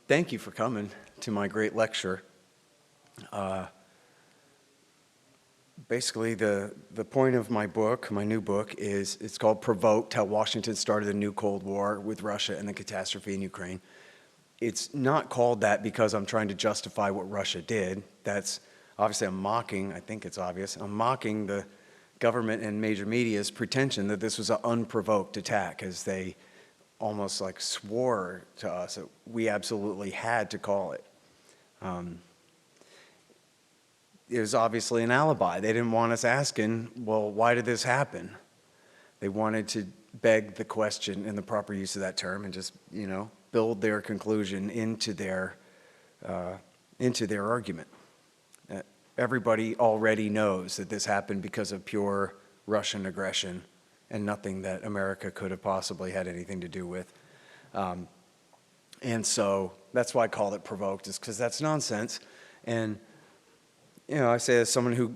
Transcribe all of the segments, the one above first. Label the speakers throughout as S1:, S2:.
S1: Thank you for coming to my great lecture. Basically, the point of my book, my new book, is it's called Provoked, How Washington Started a New Cold War with Russia and the Catastrophe in Ukraine. It's not called that because I'm trying to justify what Russia did. That's obviously I'm mocking, I think it's obvious, I'm mocking the government and major media's pretension that this was an unprovoked attack, as they almost like swore to us that we absolutely had to call it. It was obviously an alibi. They didn't want us asking, well, why did this happen? They wanted to beg the question in the proper use of that term and just, you know, build their conclusion into their argument. Everybody already knows that this happened because of pure Russian aggression and nothing that America could have possibly had anything to do with. And so that's why I called it Provoked, is because that's nonsense. And, you know, I say as someone who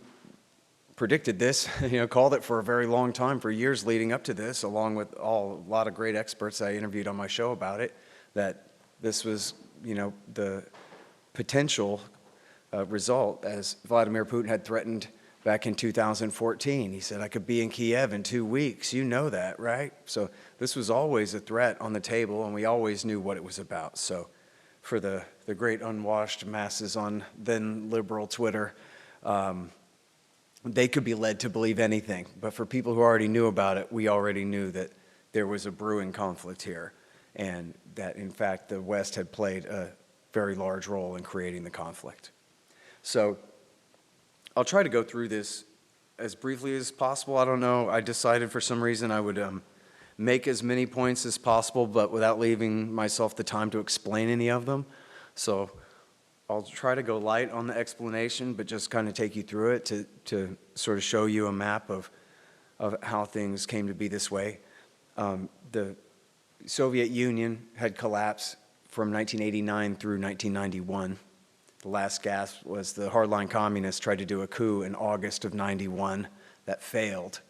S1: predicted this, you know, called it for a very long time, for years leading up to this, along with a lot of great experts I interviewed on my show about it, that this was, you know, the potential result, as Vladimir Putin had threatened back in 2014. He said, I could be in Kiev in 2 weeks. You know that, right? So this was always a threat on the table, and we always knew what it was about. So for the great unwashed masses on then liberal Twitter, they could be led to believe anything. But for people who already knew about it, we already knew that there was a brewing conflict here, and that, in fact, the West had played a very large role in creating the conflict. So I'll try to go through this as briefly as possible. I don't know, I decided for some reason I would make as many points as possible, but without leaving myself the time to explain any of them. So I'll try to go light on the explanation, but just kind of take you through it to sort of show you a map of how things came to be this way. The Soviet Union had collapsed from 1989 through 1991. The last gasp was the hardline communists tried to do a coup in August of '91 that failed.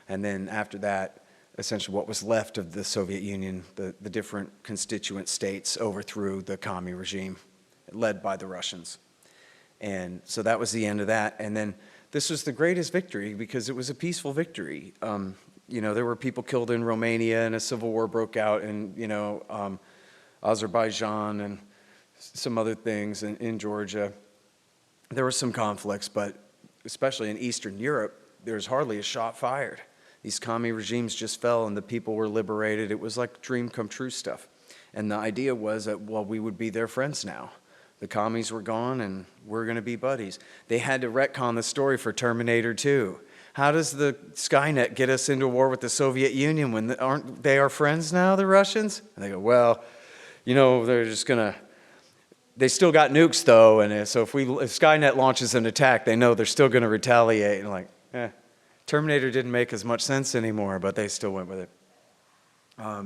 S1: And then after that, essentially what was left of the Soviet Union, the different constituent states overthrew the commie regime led by the Russians. And so that was the end of that. And then this was the greatest victory because it was a peaceful victory. You know, there were people killed in Romania and a civil war broke out in, you know, Azerbaijan and some other things in Georgia. There were some conflicts, but especially in Eastern Europe, there was hardly a shot fired. These commie regimes just fell and the people were liberated. It was like dream come true stuff. And the idea was that, well, we would be their friends now. The commies were gone and we're gonna be buddies. They had to retcon the story for Terminator 2. How does the Skynet get us into a war with the Soviet Union when aren't they our friends now, the Russians? And they go, well, you know, they're just gonna, they still got nukes though, and so if Skynet launches an attack, they know they're still gonna retaliate. And like, Terminator didn't make as much sense anymore, but they still went with it.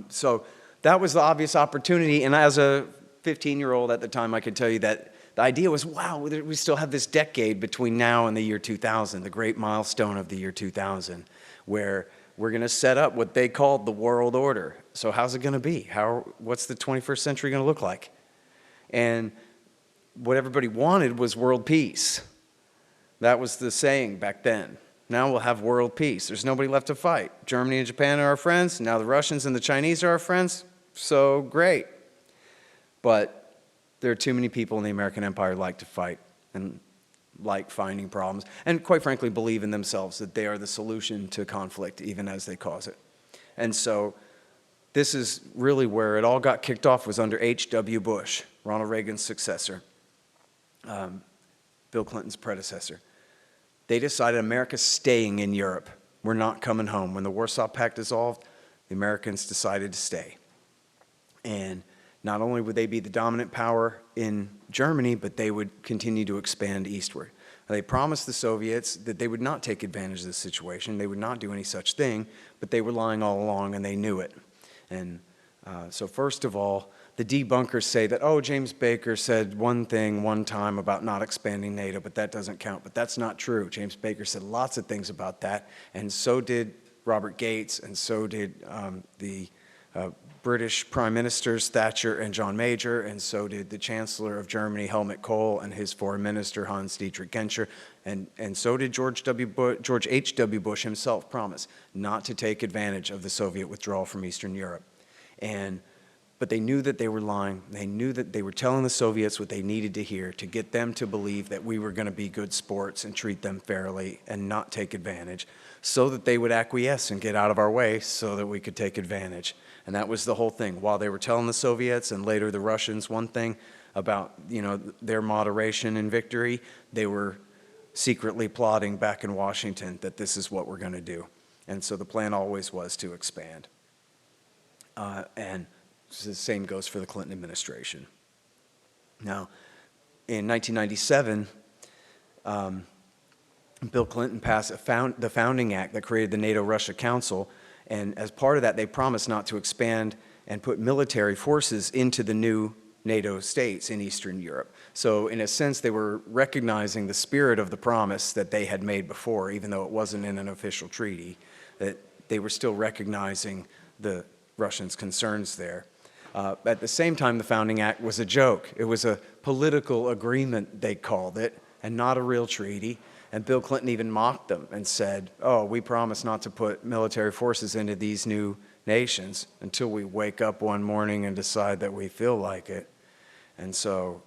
S1: So that was the obvious opportunity, and as a 15-year-old at the time, I could tell you that the idea was, wow, we still have this decade between now and the year 2000, the great milestone of the year 2000, where we're gonna set up what they called the world order. So how's it gonna be? What's the 21st century gonna look like? And what everybody wanted was world peace. That was the saying back then. Now we'll have world peace. There's nobody left to fight. Germany and Japan are our friends. Now the Russians and the Chinese are our friends. So great. But there are too many people in the American empire who like to fight and like finding problems, and quite frankly believe in themselves that they are the solution to conflict even as they cause it. And so this is really where it all got kicked off, was under H.W. Bush, Ronald Reagan's successor, Bill Clinton's predecessor. They decided America's staying in Europe. We're not coming home. When the Warsaw Pact dissolved, the Americans decided to stay. And not only would they be the dominant power in Germany, but they would continue to expand eastward. They promised the Soviets that they would not take advantage of this situation. They would not do any such thing, but they were lying all along and they knew it. And so first of all, the debunkers say that, oh, James Baker said one thing one time about not expanding NATO, but that doesn't count. But that's not true. James Baker said lots of things about that, and so did Robert Gates, and so did the British Prime Ministers Thatcher and John Major, and so did the Chancellor of Germany, Helmut Kohl, and his Foreign Minister, Hans-Dietrich Genscher, and so did George H.W. Bush himself promise not to take advantage of the Soviet withdrawal from Eastern Europe. But they knew that they were lying. They knew that they were telling the Soviets what they needed to hear to get them to believe that we were going to be good sports and treat them fairly and not take advantage, so that they would acquiesce and get out of our way so that we could take advantage. And that was the whole thing. While they were telling the Soviets and later the Russians one thing about, their moderation and victory, they were secretly plotting back in Washington that this is what we're going to do. And so the plan always was to expand. And the same goes for the Clinton administration. Now, in 1997, Bill Clinton passed the Founding Act that created the NATO-Russia Council, and as part of that, they promised not to expand and put military forces into the new NATO states in Eastern Europe. So in a sense, they were recognizing the spirit of the promise that they had made before, even though it wasn't in an official treaty, that they were still recognizing the Russians' concerns there. At the same time, the Founding Act was a joke. It was a political agreement, they called it, and not a real treaty. And Bill Clinton even mocked them and said, oh, we promise not to put military forces into these new nations until we wake up one morning and decide that we feel like it. And so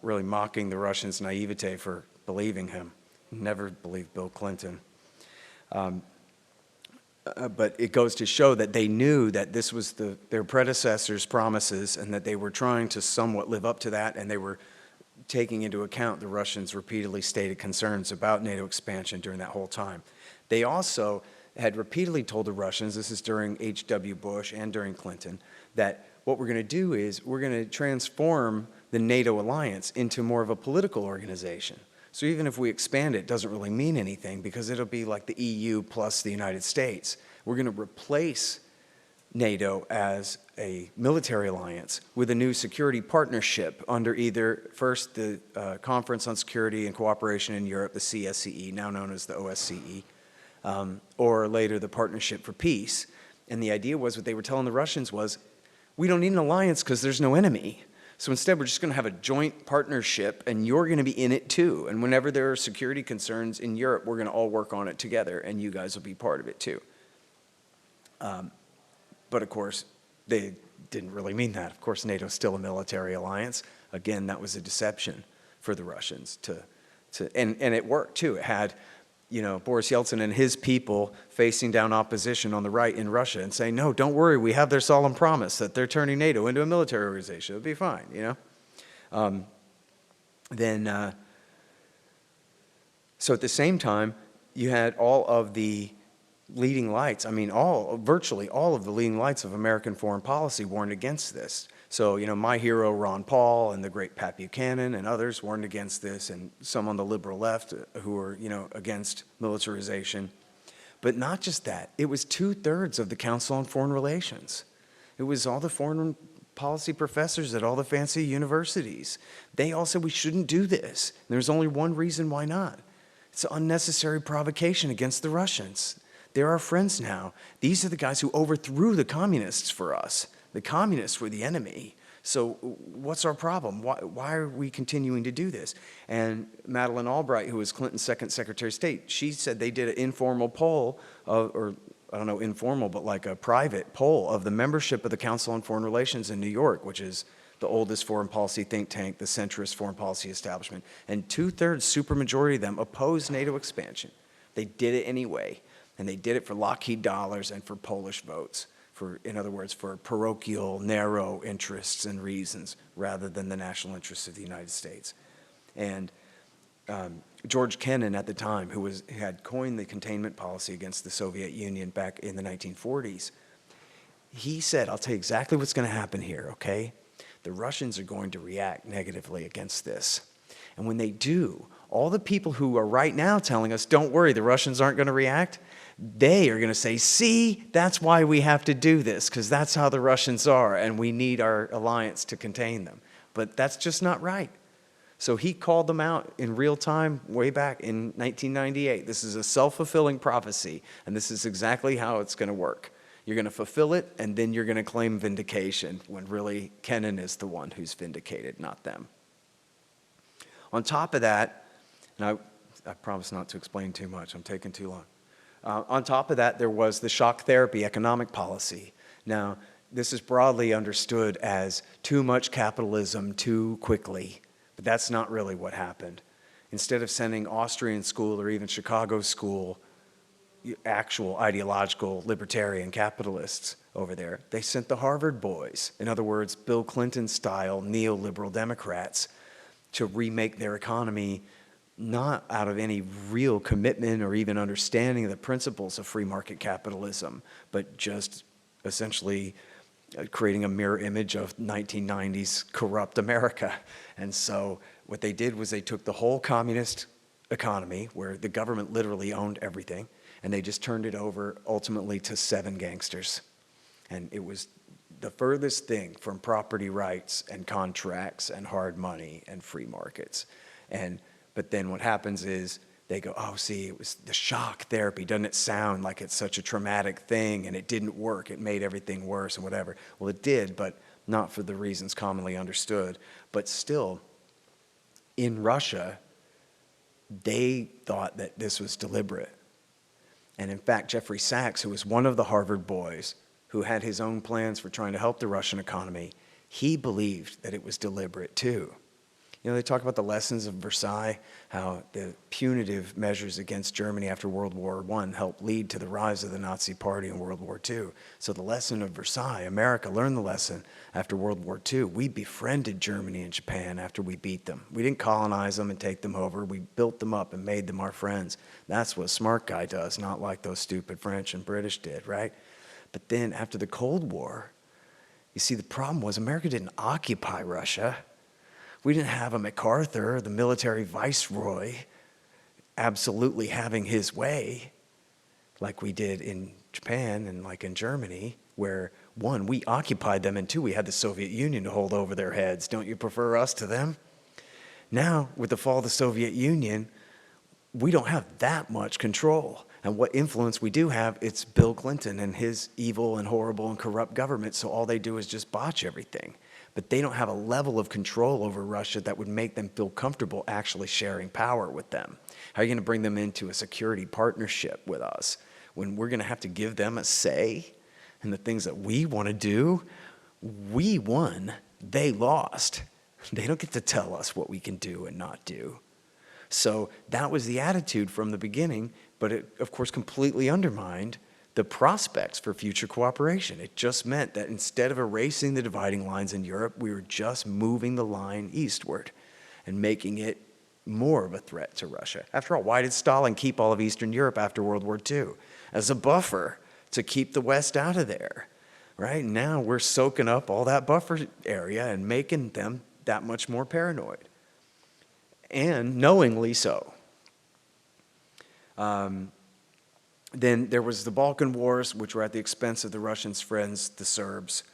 S1: really mocking the Russians' naivete for believing him. Never believed Bill Clinton. But it goes to show that they knew that this was their predecessors' promises and that they were trying to somewhat live up to that, and they were taking into account the Russians' repeatedly stated concerns about NATO expansion during that whole time. They also had repeatedly told the Russians, this is during H.W. Bush and during Clinton, that what we're going to do is we're going to transform the NATO alliance into more of a political organization. So even if we expand it, it doesn't really mean anything because it'll be like the EU plus the United States. We're going to replace NATO as a military alliance with a new security partnership under either first the Conference on Security and Cooperation in Europe, the CSCE, now known as the OSCE, or later the Partnership for Peace. And the idea was, what they were telling the Russians was, we don't need an alliance because there's no enemy. So instead, we're just going to have a joint partnership, and you're going to be in it too. And whenever there are security concerns in Europe, we're going to all work on it together, and you guys will be part of it too. But of course, they didn't really mean that. Of course, NATO's still a military alliance. Again, that was a deception for the Russians and it worked too. It had, Boris Yeltsin and his people facing down opposition on the right in Russia and saying, no, don't worry, we have their solemn promise that they're turning NATO into a military organization. It'll be fine, So at the same time, you had all of the leading lights, virtually all of the leading lights of American foreign policy warned against this. So, my hero, Ron Paul, and the great Pat Buchanan and others warned against this, and some on the liberal left who were, against militarization. But not just that. It was 2/3 of the Council on Foreign Relations. It was all the foreign policy professors at all the fancy universities. They all said we shouldn't do this. There's only one reason why not. It's an unnecessary provocation against the Russians. They're our friends now. These are the guys who overthrew the communists for us. The communists were the enemy. So what's our problem? Why are we continuing to do this? And Madeleine Albright, who was Clinton's second Secretary of State, she said they did an informal poll, or I don't know, informal, but like a private poll of the membership of the Council on Foreign Relations in New York, which is the oldest foreign policy think tank, the centrist foreign policy establishment. And 2/3, supermajority of them, opposed NATO expansion. They did it anyway. And they did it for Lockheed dollars and for Polish votes, in other words, for parochial, narrow interests and reasons, rather than the national interests of the United States. And George Kennan at the time, who had coined the containment policy against the Soviet Union back in the 1940s, he said, I'll tell you exactly what's going to happen here, okay? The Russians are going to react negatively against this. And when they do, all the people who are right now telling us, don't worry, the Russians aren't going to react, they are going to say, see, that's why we have to do this, because that's how the Russians are, and we need our alliance to contain them. But that's just not right. So he called them out in real time way back in 1998. This is a self-fulfilling prophecy, and this is exactly how it's going to work. You're going to fulfill it, and then you're going to claim vindication, when really Kennan is the one who's vindicated, not them. On top of that, and I promise not to explain too much, I'm taking too long. On top of that, there was the shock therapy economic policy. Now, this is broadly understood as too much capitalism too quickly, but that's not really what happened. Instead of sending Austrian school or even Chicago school actual ideological libertarian capitalists over there, they sent the Harvard boys, in other words, Bill Clinton-style neoliberal Democrats, to remake their economy not out of any real commitment or even understanding of the principles of free market capitalism, but just essentially creating a mirror image of 1990s corrupt America. And so what they did was they took the whole communist economy, where the government literally owned everything, and they just turned it over ultimately to 7 gangsters. And it was the furthest thing from property rights and contracts and hard money and free markets. But then what happens is they go, oh, see, it was the shock therapy. Doesn't it sound like it's such a traumatic thing, and it didn't work? It made everything worse and whatever. Well, it did, but not for the reasons commonly understood. But still, in Russia, they thought that this was deliberate. And in fact, Jeffrey Sachs, who was one of the Harvard boys, who had his own plans for trying to help the Russian economy, he believed that it was deliberate too. You know, they talk about the lessons of Versailles, how the punitive measures against Germany after World War I helped lead to the rise of the Nazi Party in World War II. So the lesson of Versailles, America learned the lesson after World War II. We befriended Germany and Japan after we beat them. We didn't colonize them and take them over. We built them up and made them our friends. That's what a smart guy does, not like those stupid French and British did, right? But then after the Cold War, you see, the problem was America didn't occupy Russia. We didn't have a MacArthur, the military viceroy, absolutely having his way like we did in Japan and like in Germany, where one, we occupied them, and two, we had the Soviet Union to hold over their heads. Don't you prefer us to them? Now, with the fall of the Soviet Union, we don't have that much control. And what influence we do have, it's Bill Clinton and his evil and horrible and corrupt government, so all they do is just botch everything. But they don't have a level of control over Russia that would make them feel comfortable actually sharing power with them. How are you going to bring them into a security partnership with us when we're going to have to give them a say in the things that we want to do? We won, they lost. They don't get to tell us what we can do and not do. So that was the attitude from the beginning, but it, of course, completely undermined the prospects for future cooperation. It just meant that instead of erasing the dividing lines in Europe, we were just moving the line eastward and making it more of a threat to Russia. After all, why did Stalin keep all of Eastern Europe after World War II? As a buffer to keep the West out of there, right? Now we're soaking up all that buffer area and making them that much more paranoid, and knowingly so. Then there was the Balkan Wars, which were at the expense of the Russians' friends, the Serbs,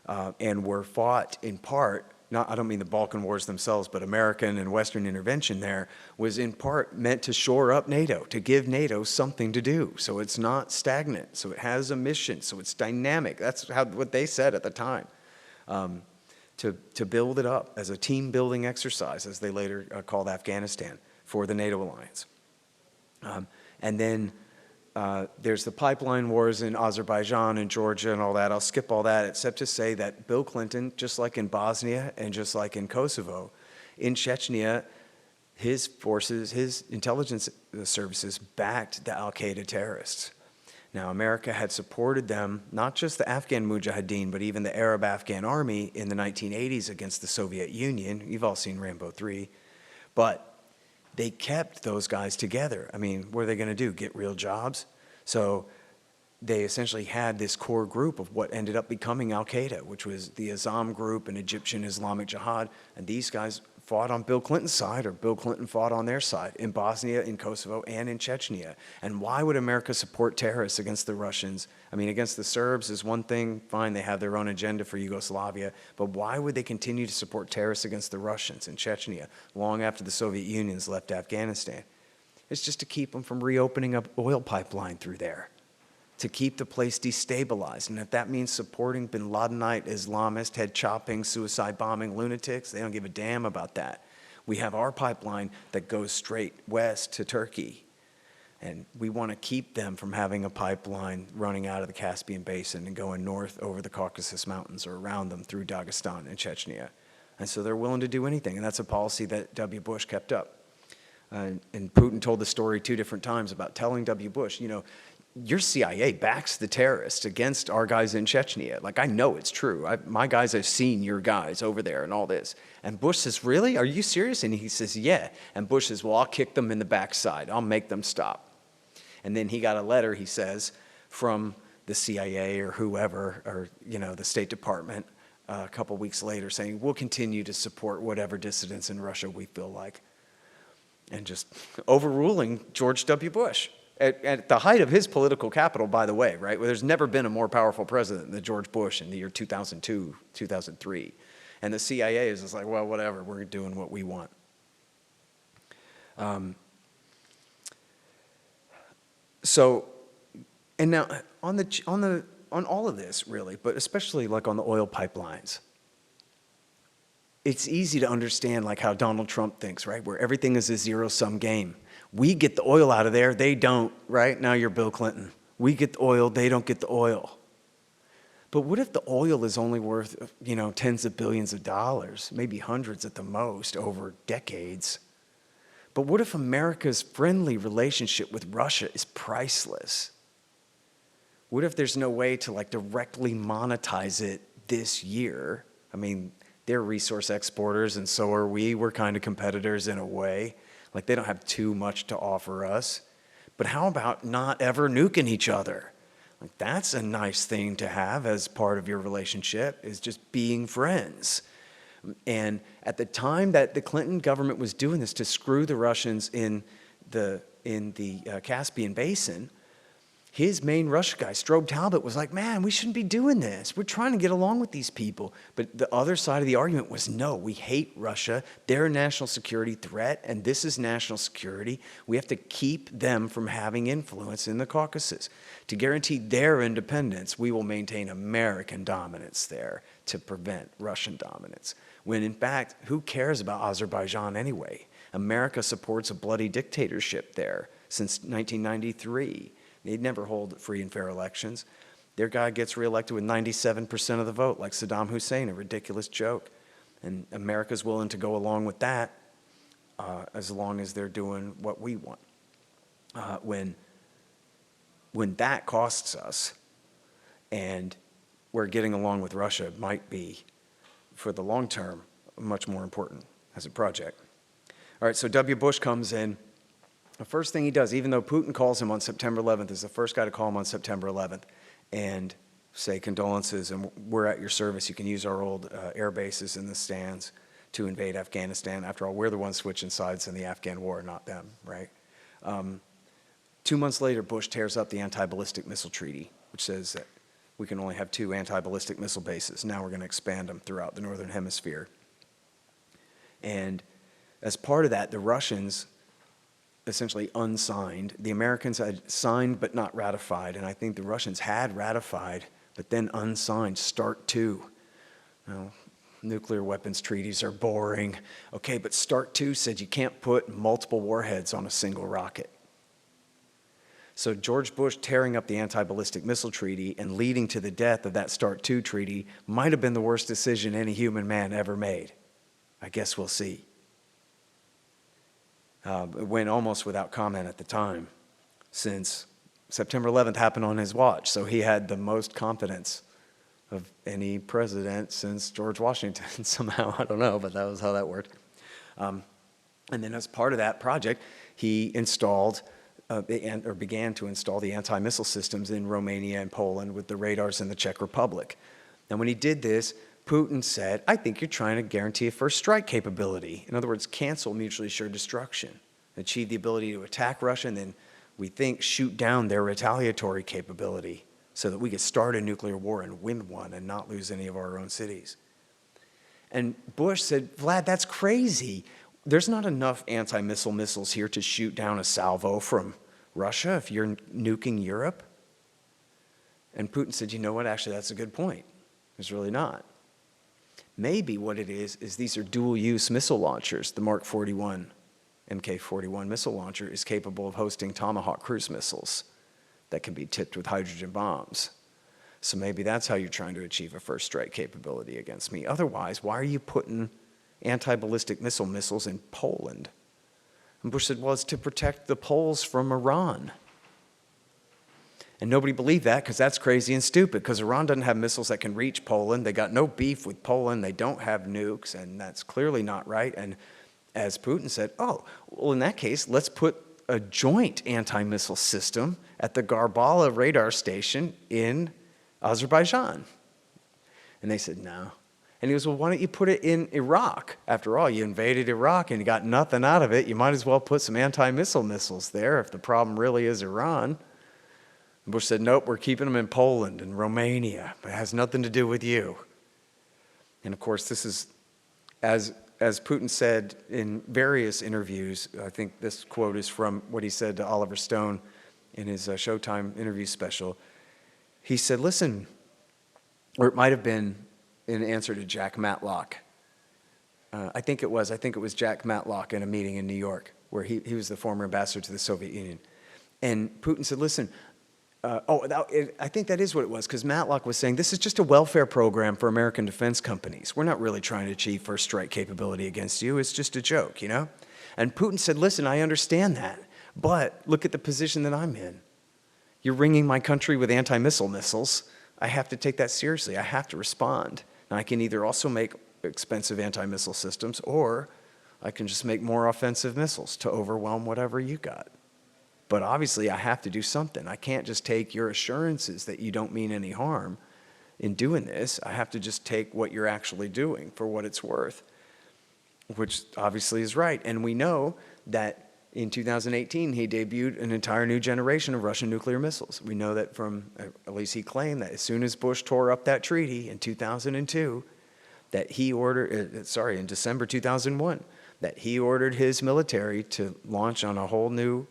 S1: and were fought in part, I don't mean the Balkan Wars themselves, but American and Western intervention there was in part meant to shore up NATO, to give NATO something to do, so it's not stagnant, so it has a mission, so it's dynamic. That's what they said at the time, to build it up as a team-building exercise, as they later called Afghanistan, for the NATO alliance. And then there's the pipeline wars in Azerbaijan and Georgia and all that. I'll skip all that, except to say that Bill Clinton, just like in Bosnia and just like in Kosovo, in Chechnya, his forces, his intelligence services backed the al-Qaeda terrorists. Now, America had supported them, not just the Afghan Mujahideen, but even the Arab Afghan army in the 1980s against the Soviet Union. You've all seen Rambo 3. But they kept those guys together. I mean, what are they going to do, get real jobs? So they essentially had this core group of what ended up becoming al-Qaeda, which was the Azam group and Egyptian Islamic Jihad. And these guys fought on Bill Clinton's side, or Bill Clinton fought on their side, in Bosnia, in Kosovo, and in Chechnya. And why would America support terrorists against the Russians? I mean, against the Serbs is one thing, fine, they have their own agenda for Yugoslavia, but why would they continue to support terrorists against the Russians in Chechnya long after the Soviet Union's left Afghanistan? It's just to keep them from reopening an oil pipeline through there. to keep the place destabilized. And if that means supporting bin Ladenite Islamist, head chopping, suicide bombing lunatics, they don't give a damn about that. We have our pipeline that goes straight west to Turkey. And we want to keep them from having a pipeline running out of the Caspian Basin and going north over the Caucasus Mountains or around them through Dagestan and Chechnya. And so they're willing to do anything. And that's a policy that W. Bush kept up. And Putin told the story 2 different times about telling W. Bush, you know, your CIA backs the terrorists against our guys in Chechnya. Like, I know it's true. My guys have seen your guys over there and all this. And Bush says, really? Are you serious? And he says, yeah. And Bush says, well, I'll kick them in the backside. I'll make them stop. And then he got a letter, he says, from the CIA or whoever, or, you know, the State Department a couple weeks later saying, we'll continue to support whatever dissidents in Russia we feel like. And just overruling George W. Bush. At the height of his political capital, by the way, right? Well, there's never been a more powerful president than George Bush in the year 2002, 2003. And the CIA is just like, well, whatever, we're doing what we want. So, and now on all of this, really, but especially like on the oil pipelines, it's easy to understand like how Donald Trump thinks, right? Where everything is a zero-sum game. We get the oil out of there, they don't, right? Now you're Bill Clinton. We get the oil, they don't get the oil. But what if the oil is only worth, you know, tens of billions of dollars, maybe hundreds at the most over decades? But what if America's friendly relationship with Russia is priceless? What if there's no way to like directly monetize it this year? I mean, they're resource exporters and so are we. We're kind of competitors in a way. Like they don't have too much to offer us. But how about not ever nuking each other? Like that's a nice thing to have as part of your relationship, is just being friends. And at the time that the Clinton government was doing this to screw the Russians in the Caspian Basin, his main Russia guy, Strobe Talbot, was like, man, we shouldn't be doing this. We're trying to get along with these people. But the other side of the argument was, no, we hate Russia. They're a national security threat, and this is national security. We have to keep them from having influence in the Caucasus. To guarantee their independence, we will maintain American dominance there to prevent Russian dominance. When in fact, who cares about Azerbaijan anyway? America supports a bloody dictatorship there since 1993. They'd never hold free and fair elections. Their guy gets reelected with 97% of the vote, like Saddam Hussein, a ridiculous joke. And America's willing to go along with that as long as they're doing what we want. When that costs us, and we're getting along with Russia might be, for the long term, much more important as a project. All right, so W. Bush comes in. The first thing he does, even though Putin calls him on September 11th, is the first guy to call him on September 11th and say condolences and we're at your service. You can use our old air bases in the stands to invade Afghanistan. After all, we're the ones switching sides in the Afghan war, not them, right? 2 months later, Bush tears up the anti-ballistic missile treaty, which says that we can only have 2 anti-ballistic missile bases. Now we're going to expand them throughout the Northern Hemisphere. And as part of that, the Russians essentially unsigned. The Americans had signed but not ratified, and I think the Russians had ratified but then unsigned START II. Now, nuclear weapons treaties are boring. Okay, but START II said you can't put multiple warheads on a single rocket. So George Bush tearing up the anti-ballistic missile treaty and leading to the death of that START II treaty might have been the worst decision any human man ever made. I guess we'll see. It went almost without comment at the time, since September 11th happened on his watch. So he had the most confidence of any president since George Washington somehow. I don't know, but that was how that worked. And then as part of that project, he installed, began to install the anti-missile systems in Romania and Poland with the radars in the Czech Republic. And when he did this, Putin said, I think you're trying to guarantee a first strike capability. In other words, cancel mutually assured destruction, achieve the ability to attack Russia, and then we think shoot down their retaliatory capability so that we could start a nuclear war and win one and not lose any of our own cities. And Bush said, Vlad, that's crazy. There's not enough anti-missile missiles here to shoot down a salvo from Russia if you're nuking Europe. And Putin said, you know what, actually that's a good point. It's really not. Maybe what it is these are dual-use missile launchers. The Mark 41, Mk-41 missile launcher is capable of hosting Tomahawk cruise missiles that can be tipped with hydrogen bombs. So maybe that's how you're trying to achieve a first strike capability against me. Otherwise, why are you putting anti-ballistic missiles in Poland? And Bush said, well, it's to protect the Poles from Iran. And nobody believed that because that's crazy and stupid, because Iran doesn't have missiles that can reach Poland. They got no beef with Poland. They don't have nukes, and that's clearly not right. And as Putin said, oh, well, in that case, let's put a joint anti-missile system at the Garbala radar station in Azerbaijan. And they said, no. And he goes, well, why don't you put it in Iraq? After all, you invaded Iraq and you got nothing out of it. You might as well put some anti-missile missiles there if the problem really is Iran. And Bush said, nope, we're keeping them in Poland and Romania. But it has nothing to do with you. And of course, this is, as Putin said in various interviews, I think this quote is from what he said to Oliver Stone in his Showtime interview special. He said, listen, or it might have been in answer to Jack Matlock. I think it was Jack Matlock in a meeting in New York, where he was the former ambassador to the Soviet Union. And Putin said, listen, I think that is what it was, because Matlock was saying, this is just a welfare program for American defense companies. We're not really trying to achieve first strike capability against you. It's just a joke, you know? And Putin said, listen, I understand that, but look at the position that I'm in. You're ringing my country with anti-missile missiles. I have to take that seriously. I have to respond. And I can either also make expensive anti-missile systems, or I can just make more offensive missiles to overwhelm whatever you got. But obviously, I have to do something. I can't just take your assurances that you don't mean any harm in doing this. I have to just take what you're actually doing for what it's worth, which obviously is right. And we know that in 2018, he debuted an entire new generation of Russian nuclear missiles. We know that from, at least he claimed, that as soon as Bush tore up that treaty in 2002, that he ordered, in December 2001, that he ordered his military to launch on a whole new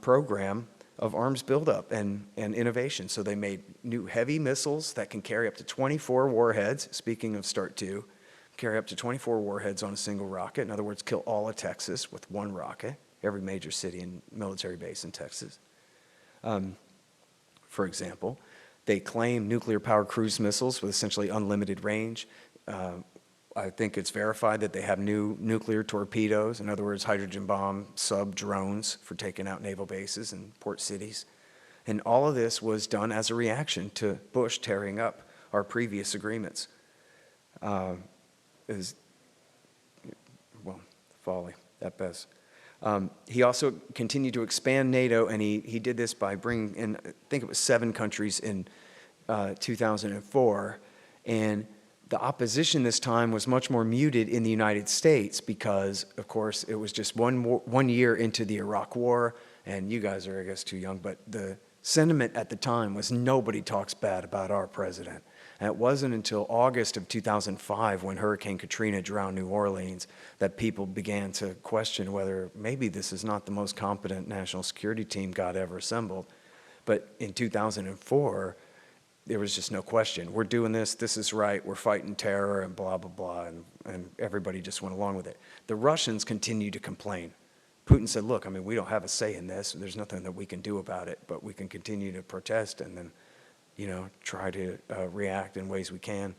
S1: program of arms buildup and innovation. So they made new heavy missiles that can carry up to 24 warheads. Speaking of START 2, carry up to 24 warheads on a single rocket. In other words, kill all of Texas with one rocket, every major city and military base in Texas. For example, they claim nuclear-powered cruise missiles with essentially unlimited range. I think it's verified that they have new nuclear torpedoes, in other words, hydrogen bomb sub-drones for taking out naval bases and port cities. And all of this was done as a reaction to Bush tearing up our previous agreements. Folly at best. He also continued to expand NATO, and he did this by bringing in, I think it was 7 countries in 2004, and the opposition this time was much more muted in the United States because, of course, it was just one year into the Iraq War, and you guys are, I guess, too young, but the sentiment at the time was nobody talks bad about our president. And it wasn't until August of 2005, when Hurricane Katrina drowned New Orleans, that people began to question whether maybe this is not the most competent national security team God ever assembled. But in 2004, there was just no question. We're doing this, this is right, we're fighting terror, and blah, blah, blah, and everybody just went along with it. The Russians continued to complain. Putin said, look, I mean, we don't have a say in this, there's nothing that we can do about it, but we can continue to protest and then, you know, try to react in ways we can.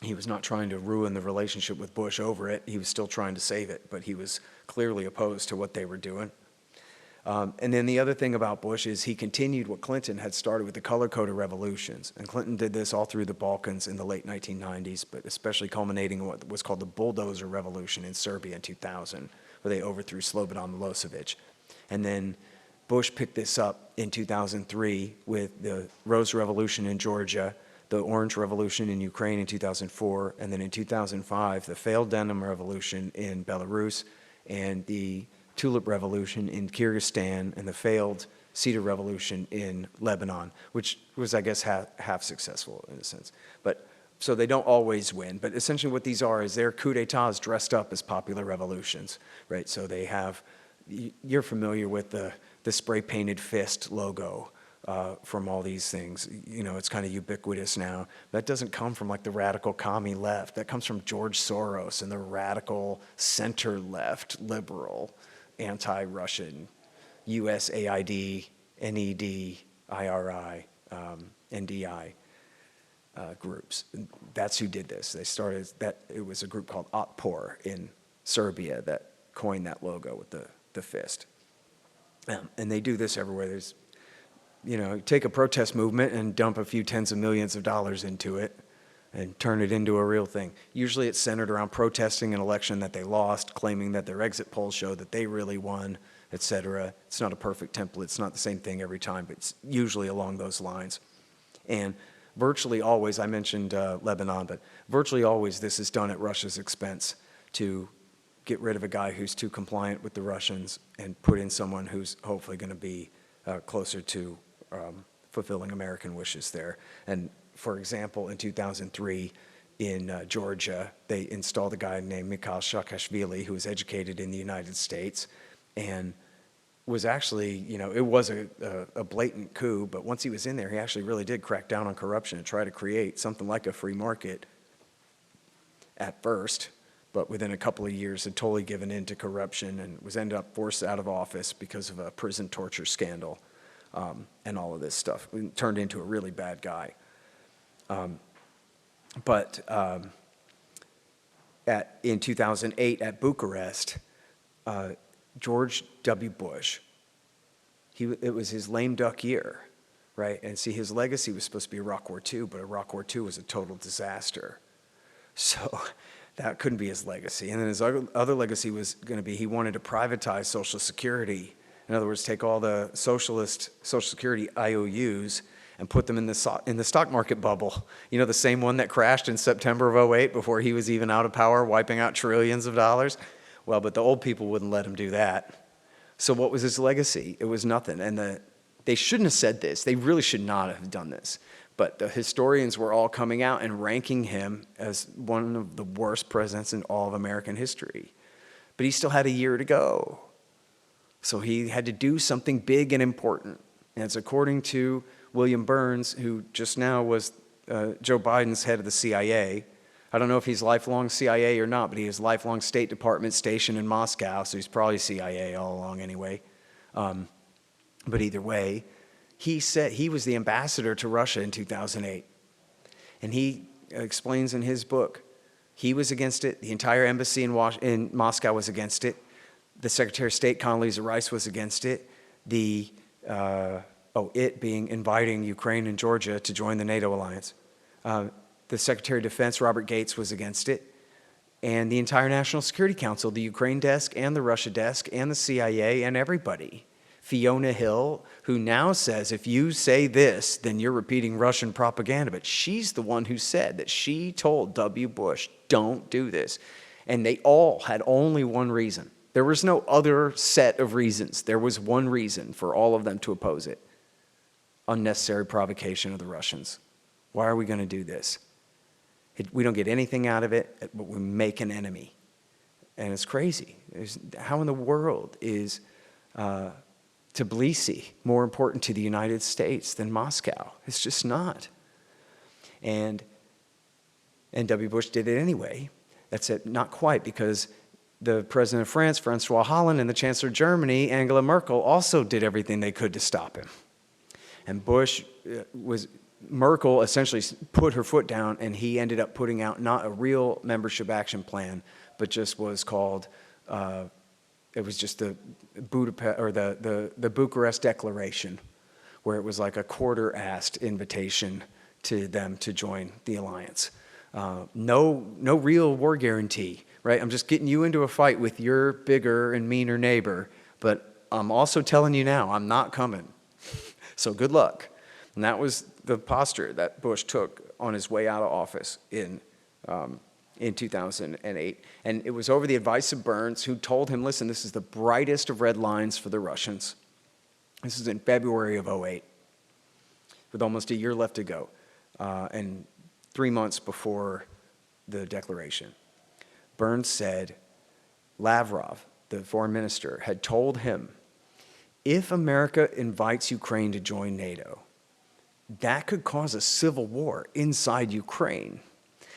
S1: He was not trying to ruin the relationship with Bush over it. He was still trying to save it, but he was clearly opposed to what they were doing. And then the other thing about Bush is he continued what Clinton had started with the color-coded revolutions. And Clinton did this all through the Balkans in the late 1990s, but especially culminating in what was called the bulldozer revolution in Serbia in 2000, where they overthrew Slobodan Milosevic. And then Bush picked this up in 2003 with the Rose Revolution in Georgia, the Orange Revolution in Ukraine in 2004, and then in 2005, the failed Denim Revolution in Belarus, and the Tulip Revolution in Kyrgyzstan, and the failed Cedar Revolution in Lebanon, which was, I guess, half successful in a sense. But so they don't always win, but essentially what these are is they're coup d'etats dressed up as popular revolutions, right? So they have, you're familiar with the spray-painted fist logo from all these things. You know, it's kind of ubiquitous now. That doesn't come from like the radical commie left. That comes from George Soros and the radical center left, liberal, anti-Russian, USAID, NED, IRI, NDI groups. That's who did this. They started that. It was a group called Otpor in Serbia that coined that logo with the fist. And they do this everywhere. There's, you know, take a protest movement and dump a few tens of millions of dollars into it and turn it into a real thing. Usually it's centered around protesting an election that they lost, claiming that their exit polls show that they really won, etc. It's not a perfect template. It's not the same thing every time, but it's usually along those lines. And virtually always, I mentioned Lebanon, but virtually always this is done at Russia's expense to get rid of a guy who's too compliant with the Russians and put in someone who's hopefully going to be closer to fulfilling American wishes there. And for example, in 2003 in Georgia, they installed a guy named Mikhail Saakashvili, who was educated in the United States and was actually, you know, it was a blatant coup, but once he was in there, he actually really did crack down on corruption and try to create something like a free market at first, but within a couple of years had totally given in to corruption and was ended up forced out of office because of a prison torture scandal and all of this stuff. It turned into a really bad guy. In 2008 at Bucharest, George W. Bush, it was his lame duck year, right? And see, his legacy was supposed to be Iraq War II, but Iraq War II was a total disaster. So that couldn't be his legacy. And then his other legacy was going to be he wanted to privatize Social Security. In other words, take all the socialist Social Security IOUs and put them in the stock market bubble. You know, the same one that crashed in September of '08 before he was even out of power, wiping out trillions of dollars. Well, but the old people wouldn't let him do that. So what was his legacy? It was nothing. And they shouldn't have said this. They really should not have done this. But the historians were all coming out and ranking him as one of the worst presidents in all of American history. But he still had a year to go. So he had to do something big and important. And it's according to William Burns, who just now was Joe Biden's head of the CIA. I don't know if he's lifelong CIA or not, but he has lifelong State Department stationed in Moscow, so he's probably CIA all along anyway. But either way, he said he was the ambassador to Russia in 2008. And he explains in his book, he was against it. The entire embassy in Moscow was against it. The Secretary of State, Condoleezza Rice, was against it. It being inviting Ukraine and Georgia to join the NATO alliance. The Secretary of Defense, Robert Gates, was against it. And the entire National Security Council, the Ukraine desk and the Russia desk and the CIA and everybody. Fiona Hill, who now says, if you say this, then you're repeating Russian propaganda. But she's the one who said that she told W. Bush, don't do this. And they all had only one reason. There was no other set of reasons. There was one reason for all of them to oppose it. Unnecessary provocation of the Russians. Why are we going to do this? We don't get anything out of it, but we make an enemy. And it's crazy. How in the world is Tbilisi more important to the United States than Moscow? It's just not. And W. Bush did it anyway. That's it, not quite, because the president of France, Francois Hollande, and the chancellor of Germany, Angela Merkel, also did everything they could to stop him. And Merkel essentially put her foot down, and he ended up putting out not a real membership action plan, but just was called, it was just the Bucharest Declaration, where it was like a quarter-assed invitation to them to join the alliance. No real war guarantee, right? I'm just getting you into a fight with your bigger and meaner neighbor, but I'm also telling you now, I'm not coming. So good luck. And that was the posture that Bush took on his way out of office in 2008. And it was over the advice of Burns, who told him, listen, this is the brightest of red lines for the Russians. This is in February of '08, with almost a year left to go, and 3 months before the declaration. Burns said Lavrov, the foreign minister, had told him, if America invites Ukraine to join NATO, that could cause a civil war inside Ukraine.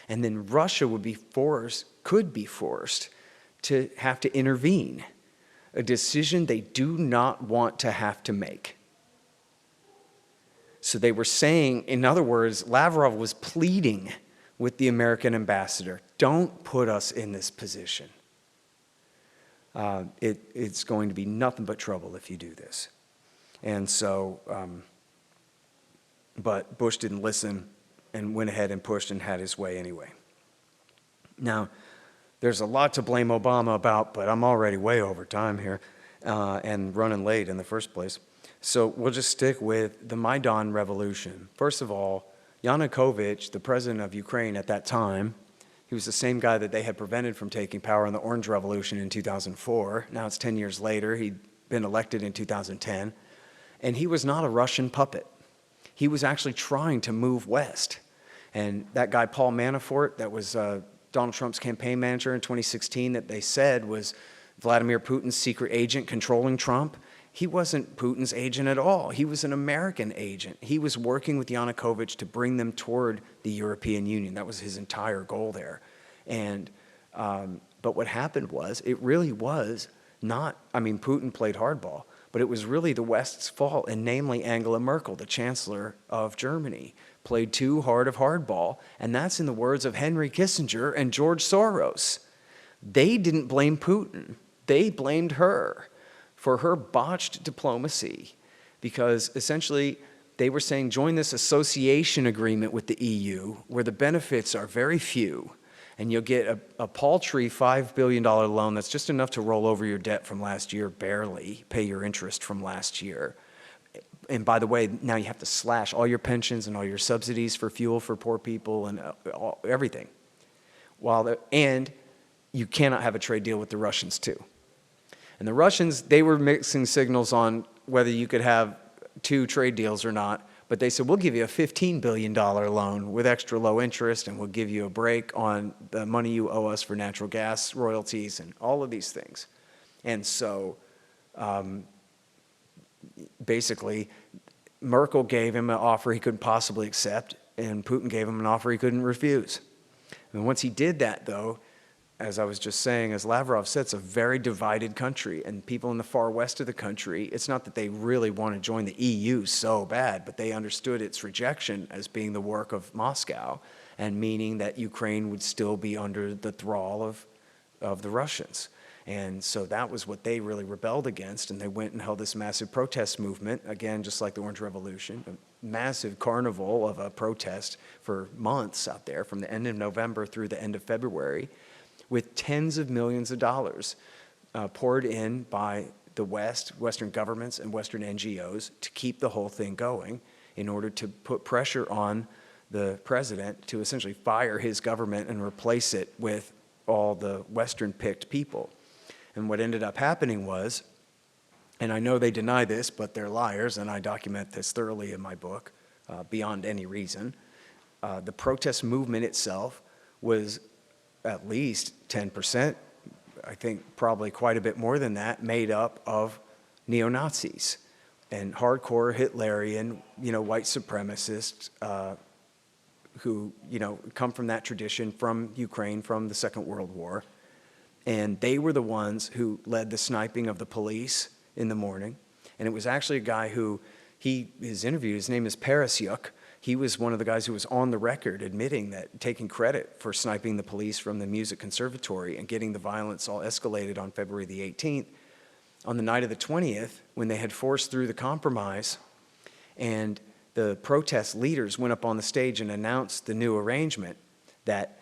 S1: And then Russia could be forced to have to intervene, a decision they do not want to have to make. So they were saying, in other words, Lavrov was pleading with the American ambassador, don't put us in this position. It's going to be nothing but trouble if you do this. And so, but Bush didn't listen and went ahead and pushed and had his way anyway. Now, there's a lot to blame Obama about, but I'm already way over time here and running late in the first place. So we'll just stick with the Maidan Revolution. First of all, Yanukovych, the president of Ukraine at that time, he was the same guy that they had prevented from taking power in the Orange Revolution in 2004. Now it's 10 years later. He'd been elected in 2010. And he was not a Russian puppet. He was actually trying to move west. And that guy, Paul Manafort, that was Donald Trump's campaign manager in 2016, that they said was Vladimir Putin's secret agent controlling Trump, he wasn't Putin's agent at all. He was an American agent. He was working with Yanukovych to bring them toward the European Union. That was his entire goal there. And, but what happened was, it really was not, I mean, Putin played hardball, but it was really the West's fault, and namely Angela Merkel, the Chancellor of Germany, played too hard of hardball, and that's in the words of Henry Kissinger and George Soros. They didn't blame Putin. They blamed her for her botched diplomacy, because essentially they were saying, join this association agreement with the EU, where the benefits are very few, and you'll get a paltry $5 billion loan that's just enough to roll over your debt from last year, barely pay your interest from last year. And by the way, now you have to slash all your pensions and all your subsidies for fuel for poor people and everything. And you cannot have a trade deal with the Russians too. And the Russians, they were mixing signals on whether you could have 2 trade deals or not, but they said, we'll give you a $15 billion loan with extra low interest, and we'll give you a break on the money you owe us for natural gas royalties and all of these things. And so basically, Merkel gave him an offer he couldn't possibly accept, and Putin gave him an offer he couldn't refuse. And once he did that, though, as I was just saying, as Lavrov said, it's a very divided country, and people in the far west of the country, it's not that they really want to join the EU so bad, but they understood its rejection as being the work of Moscow, and meaning that Ukraine would still be under the thrall of the Russians. And so that was what they really rebelled against, and they went and held this massive protest movement, again, just like the Orange Revolution, a massive carnival of a protest for months out there, from the end of November through the end of February, with tens of millions of dollars poured in by the Western governments and Western NGOs to keep the whole thing going in order to put pressure on the president to essentially fire his government and replace it with all the Western-picked people. And what ended up happening was, and I know they deny this, but they're liars, and I document this thoroughly in my book, Beyond Any Reason, the protest movement itself was at least 10%, I think probably quite a bit more than that, made up of neo-Nazis and hardcore Hitlerian, white supremacists who, come from that tradition from Ukraine, from the Second World War. And they were the ones who led the sniping of the police in the morning. And it was actually a guy who, his interview, his name is Parasyuk. He was one of the guys who was on the record admitting that, taking credit for sniping the police from the Music Conservatory and getting the violence all escalated on February the 18th. On the night of the 20th, when they had forced through the compromise and the protest leaders went up on the stage and announced the new arrangement that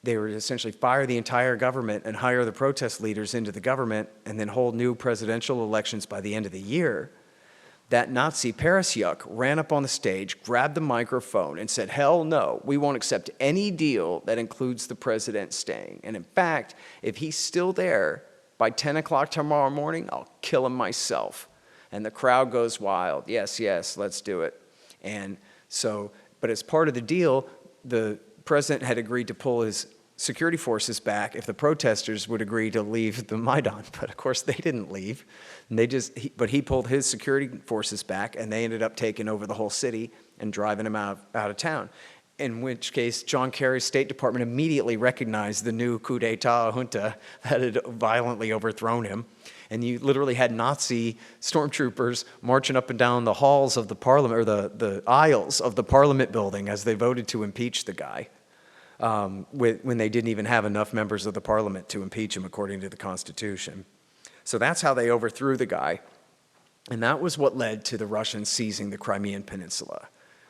S1: they would essentially fire the entire government and hire the protest leaders into the government and then hold new presidential elections by the end of the year, that Nazi Parasyuk ran up on the stage, grabbed the microphone, and said, hell no, we won't accept any deal that includes the president staying. And in fact, if he's still there by 10 o'clock tomorrow morning, I'll kill him myself. And the crowd goes wild. Yes, yes, let's do it. And so, but as part of the deal, the president had agreed to pull his security forces back if the protesters would agree to leave the Maidan. But of course they didn't leave. And but he pulled his security forces back, and they ended up taking over the whole city and driving him out of town. In which case, John Kerry's State Department immediately recognized the new coup d'etat junta that had violently overthrown him. And you literally had Nazi stormtroopers marching up and down the halls of the parliament, or the aisles of the parliament building as they voted to impeach the guy, when they didn't even have enough members of the parliament to impeach him according to the Constitution. So that's how they overthrew the guy. And that was what led to the Russians seizing the Crimean Peninsula,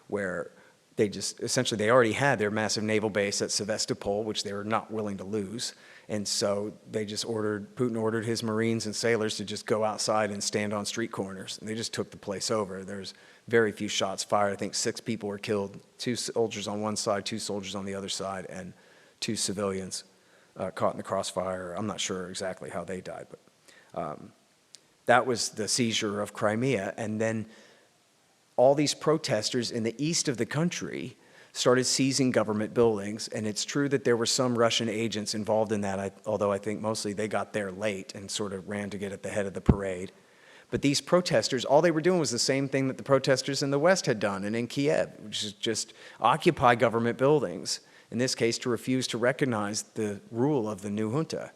S1: where they already had their massive naval base at Sevastopol, which they were not willing to lose. And so Putin ordered his Marines and sailors to just go outside and stand on street corners. And they just took the place over. There's very few shots fired. I think 6 people were killed, 2 soldiers on one side, 2 soldiers on the other side, and 2 civilians caught in the crossfire. I'm not sure exactly how they died, but that was the seizure of Crimea. And then all these protesters in the east of the country started seizing government buildings. And it's true that there were some Russian agents involved in that, although I think mostly they got there late and sort of ran to get at the head of the parade. But these protesters, all they were doing was the same thing that the protesters in the West had done and in Kiev, which is just occupy government buildings, in this case to refuse to recognize the rule of the new junta.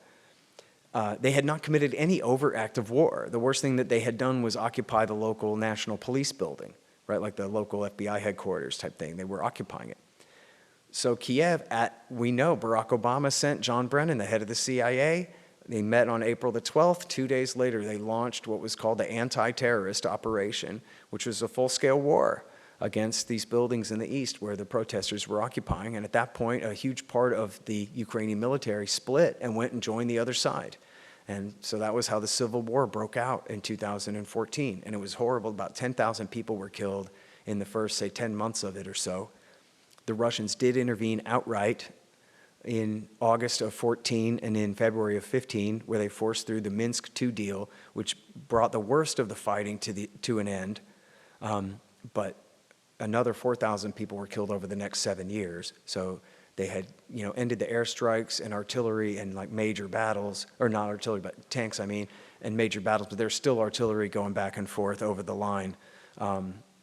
S1: They had not committed any overt act of war. The worst thing that they had done was occupy the local National Police building, right, like the local FBI headquarters type thing. They were occupying it. So Kiev, we know Barack Obama sent John Brennan, the head of the CIA. They met on April the 12th. 2 days later, they launched what was called the anti-terrorist operation, which was a full-scale war against these buildings in the east where the protesters were occupying. And at that point, a huge part of the Ukrainian military split and went and joined the other side. And so that was how the civil war broke out in 2014. And it was horrible. About 10,000 people were killed in the first, say, 10 months of it or so. The Russians did intervene outright in August of 14 and in February of 15, where they forced through the Minsk II deal, which brought the worst of the fighting to an end. But another 4,000 people were killed over the next 7 years. So they had, ended the airstrikes and artillery and like major battles, or not artillery, but tanks, and major battles. But there's still artillery going back and forth over the line,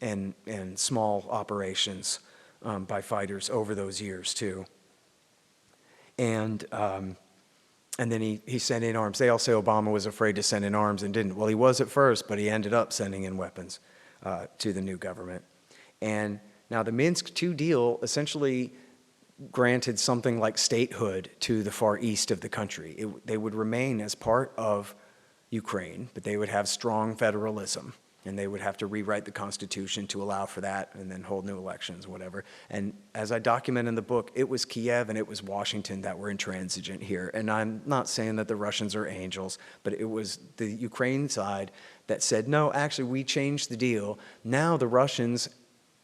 S1: and small operations by fighters over those years too. And then he sent in arms. They all say Obama was afraid to send in arms and didn't. Well, he was at first, but he ended up sending in weapons to the new government. And now the Minsk II deal essentially granted something like statehood to the far east of the country. They would remain as part of Ukraine, but they would have strong federalism. And they would have to rewrite the Constitution to allow for that and then hold new elections, whatever. And as I document in the book, it was Kiev and it was Washington that were intransigent here. And I'm not saying that the Russians are angels, but it was the Ukraine side that said, no, actually, we changed the deal. Now the Russians,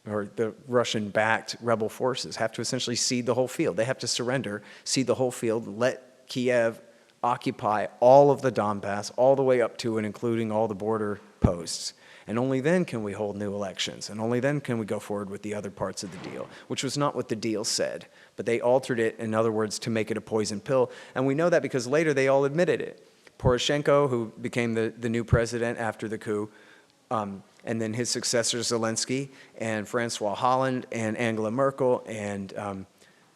S1: or the Russian-backed rebel forces, have to essentially cede the whole field. They have to surrender, cede the whole field, let Kiev occupy all of the Donbass, all the way up to and including all the border posts. And only then can we hold new elections. And only then can we go forward with the other parts of the deal, which was not what the deal said. But they altered it, in other words, to make it a poison pill. And we know that because later they all admitted it. Poroshenko, who became the new president after the coup, and then his successor, Zelensky, and Francois Hollande, and Angela Merkel, and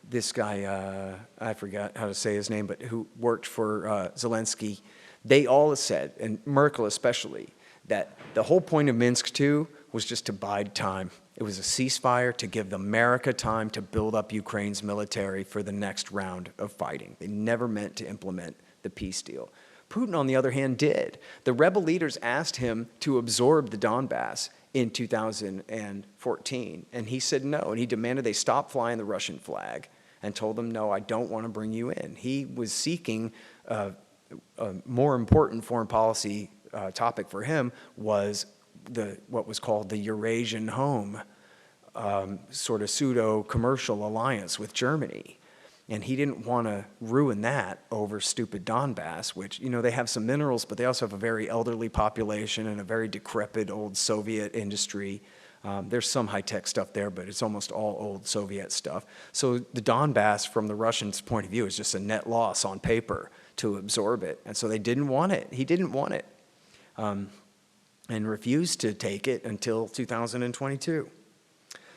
S1: this guy, I forgot how to say his name, but who worked for Zelensky, they all said, and Merkel especially, that the whole point of Minsk II was just to bide time. It was a ceasefire to give America time to build up Ukraine's military for the next round of fighting. They never meant to implement the peace deal. Putin, on the other hand, did. The rebel leaders asked him to absorb the Donbass in 2014, and he said no, and he demanded they stop flying the Russian flag and told them, no, I don't want to bring you in. He was seeking a more important foreign policy topic for him was what was called the Eurasian Home, sort of pseudo-commercial alliance with Germany. And he didn't want to ruin that over stupid Donbass, which, they have some minerals, but they also have a very elderly population and a very decrepit old Soviet industry. There's some high-tech stuff there, but it's almost all old Soviet stuff. So the Donbass, from the Russians' point of view, is just a net loss on paper to absorb it. And so they didn't want it. He didn't want it, and refused to take it until 2022.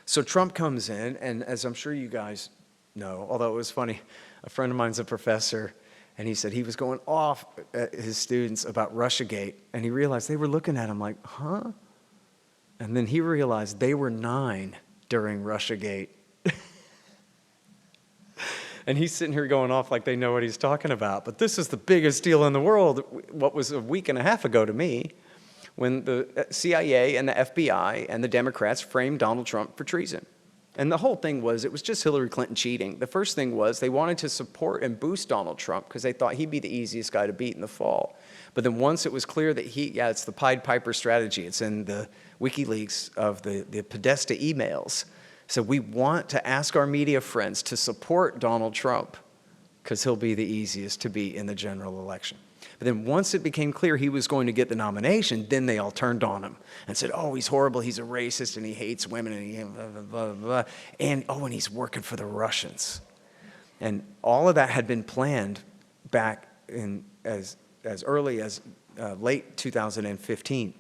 S1: So Trump comes in, and as I'm sure you guys know, although it was funny, a friend of mine's a professor, and he said he was going off at his students about Russiagate, and he realized they were looking at him like, huh? And then he realized they were 9 during Russiagate. And he's sitting here going off like they know what he's talking about. But this is the biggest deal in the world, what was a week and a half ago to me, when the CIA and the FBI and the Democrats framed Donald Trump for treason. And the whole thing was, it was just Hillary Clinton cheating. The first thing was they wanted to support and boost Donald Trump because they thought he'd be the easiest guy to beat in the fall. But then once it was clear that it's the Pied Piper strategy. It's in the WikiLeaks of the Podesta emails. So we want to ask our media friends to support Donald Trump because he'll be the easiest to beat in the general election. But then once it became clear he was going to get the nomination, then they all turned on him and said, oh, he's horrible, he's a racist, and he hates women, and he blah, blah, blah, blah. And oh, and he's working for the Russians. And all of that had been planned back in as early as late 2015.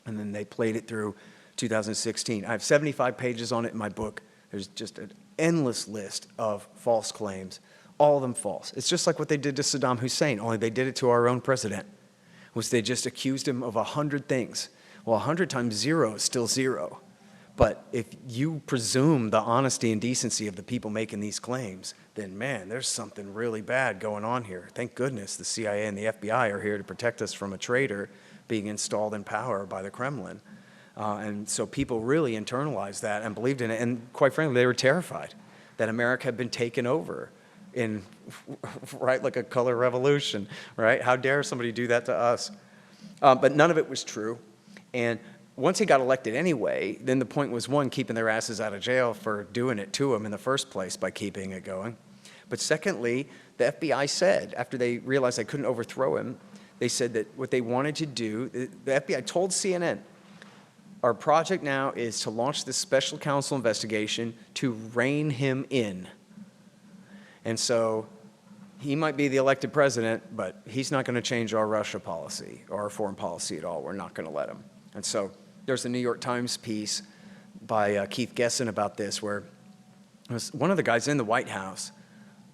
S1: And then they played it through 2016. I have 75 pages on it in my book. There's just an endless list of false claims. All of them false. It's just like what they did to Saddam Hussein, only they did it to our own president, was they just accused him of 100 things. Well, 100 times 0 is still 0. But if you presume the honesty and decency of the people making these claims, then man, there's something really bad going on here. Thank goodness the CIA and the FBI are here to protect us from a traitor being installed in power by the Kremlin. And so people really internalized that and believed in it. And quite frankly, they were terrified that America had been taken over right, like a color revolution, right? How dare somebody do that to us? But none of it was true. And once he got elected anyway, then the point was, one, keeping their asses out of jail for doing it to him in the first place by keeping it going. But secondly, the FBI said, after they realized they couldn't overthrow him, they said that what they wanted to do, the FBI told CNN, our project now is to launch this special counsel investigation to rein him in. And so he might be the elected president, but he's not going to change our Russia policy or our foreign policy at all. We're not going to let him. And so there's a New York Times piece by Keith Gesson about this, where it was one of the guys in the White House.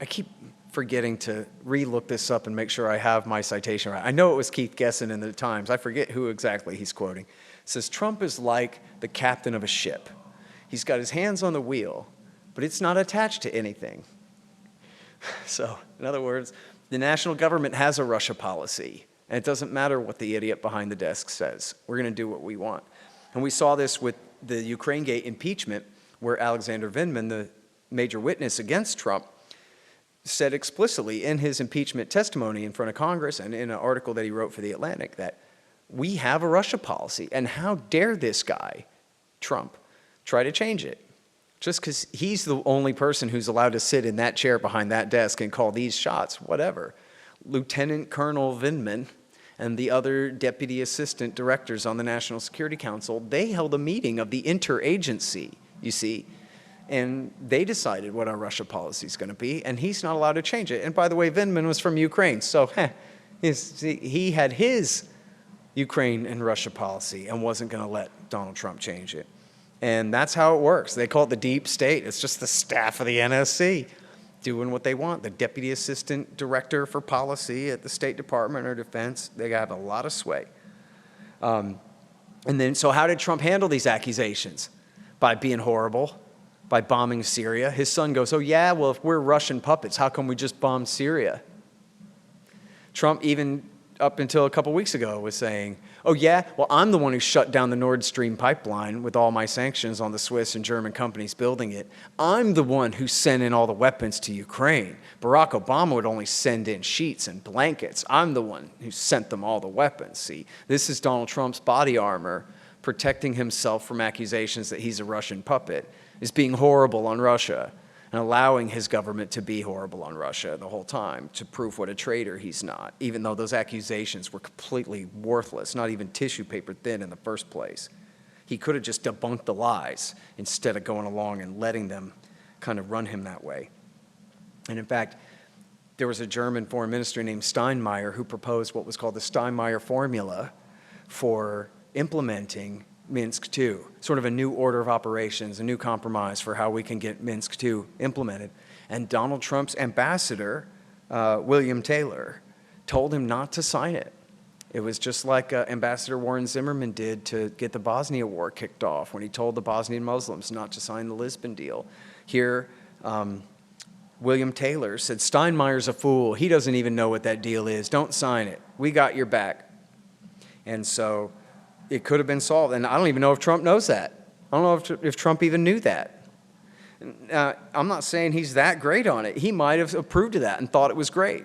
S1: I keep forgetting to re-look this up and make sure I have my citation right. I know it was Keith Gesson in the Times. I forget who exactly he's quoting. It says, Trump is like the captain of a ship. He's got his hands on the wheel, but it's not attached to anything. So, in other words, the national government has a Russia policy, and it doesn't matter what the idiot behind the desk says. We're going to do what we want. And we saw this with the Ukraine-gate impeachment, where Alexander Vindman, the major witness against Trump, said explicitly in his impeachment testimony in front of Congress and in an article that he wrote for The Atlantic that we have a Russia policy, and how dare this guy, Trump, try to change it? Just because he's the only person who's allowed to sit in that chair behind that desk and call these shots, whatever. Lieutenant Colonel Vindman and the other deputy assistant directors on the National Security Council, they held a meeting of the interagency, you see, and they decided what our Russia policy is going to be, and he's not allowed to change it. And by the way, Vindman was from Ukraine, so he had his Ukraine and Russia policy and wasn't going to let Donald Trump change it. And that's how it works. They call it the deep state. It's just the staff of the NSC doing what they want. The deputy assistant director for policy at the State Department or Defense, they have a lot of sway. And then, so how did Trump handle these accusations? By being horrible, by bombing Syria. His son goes, oh yeah, well, if we're Russian puppets, how come we just bombed Syria? Trump even up until a couple weeks ago was saying, oh yeah, well, I'm the one who shut down the Nord Stream pipeline with all my sanctions on the Swiss and German companies building it. I'm the one who sent in all the weapons to Ukraine. Barack Obama would only send in sheets and blankets. I'm the one who sent them all the weapons. See, this is Donald Trump's body armor protecting himself from accusations that he's a Russian puppet, is being horrible on Russia and allowing his government to be horrible on Russia the whole time to prove what a traitor he's not, even though those accusations were completely worthless, not even tissue paper thin in the first place. He could have just debunked the lies instead of going along and letting them kind of run him that way. And in fact, there was a German foreign minister named Steinmeier who proposed what was called the Steinmeier formula for implementing Minsk II, sort of a new order of operations, a new compromise for how we can get Minsk II implemented. And Donald Trump's ambassador, William Taylor, told him not to sign it. It was just like Ambassador Warren Zimmerman did to get the Bosnia war kicked off when he told the Bosnian Muslims not to sign the Lisbon deal. Here, William Taylor said, Steinmeier's a fool. He doesn't even know what that deal is. Don't sign it. We got your back. And so it could have been solved. And I don't even know if Trump knows that. I don't know if Trump even knew that. I'm not saying he's that great on it. He might have approved of that and thought it was great.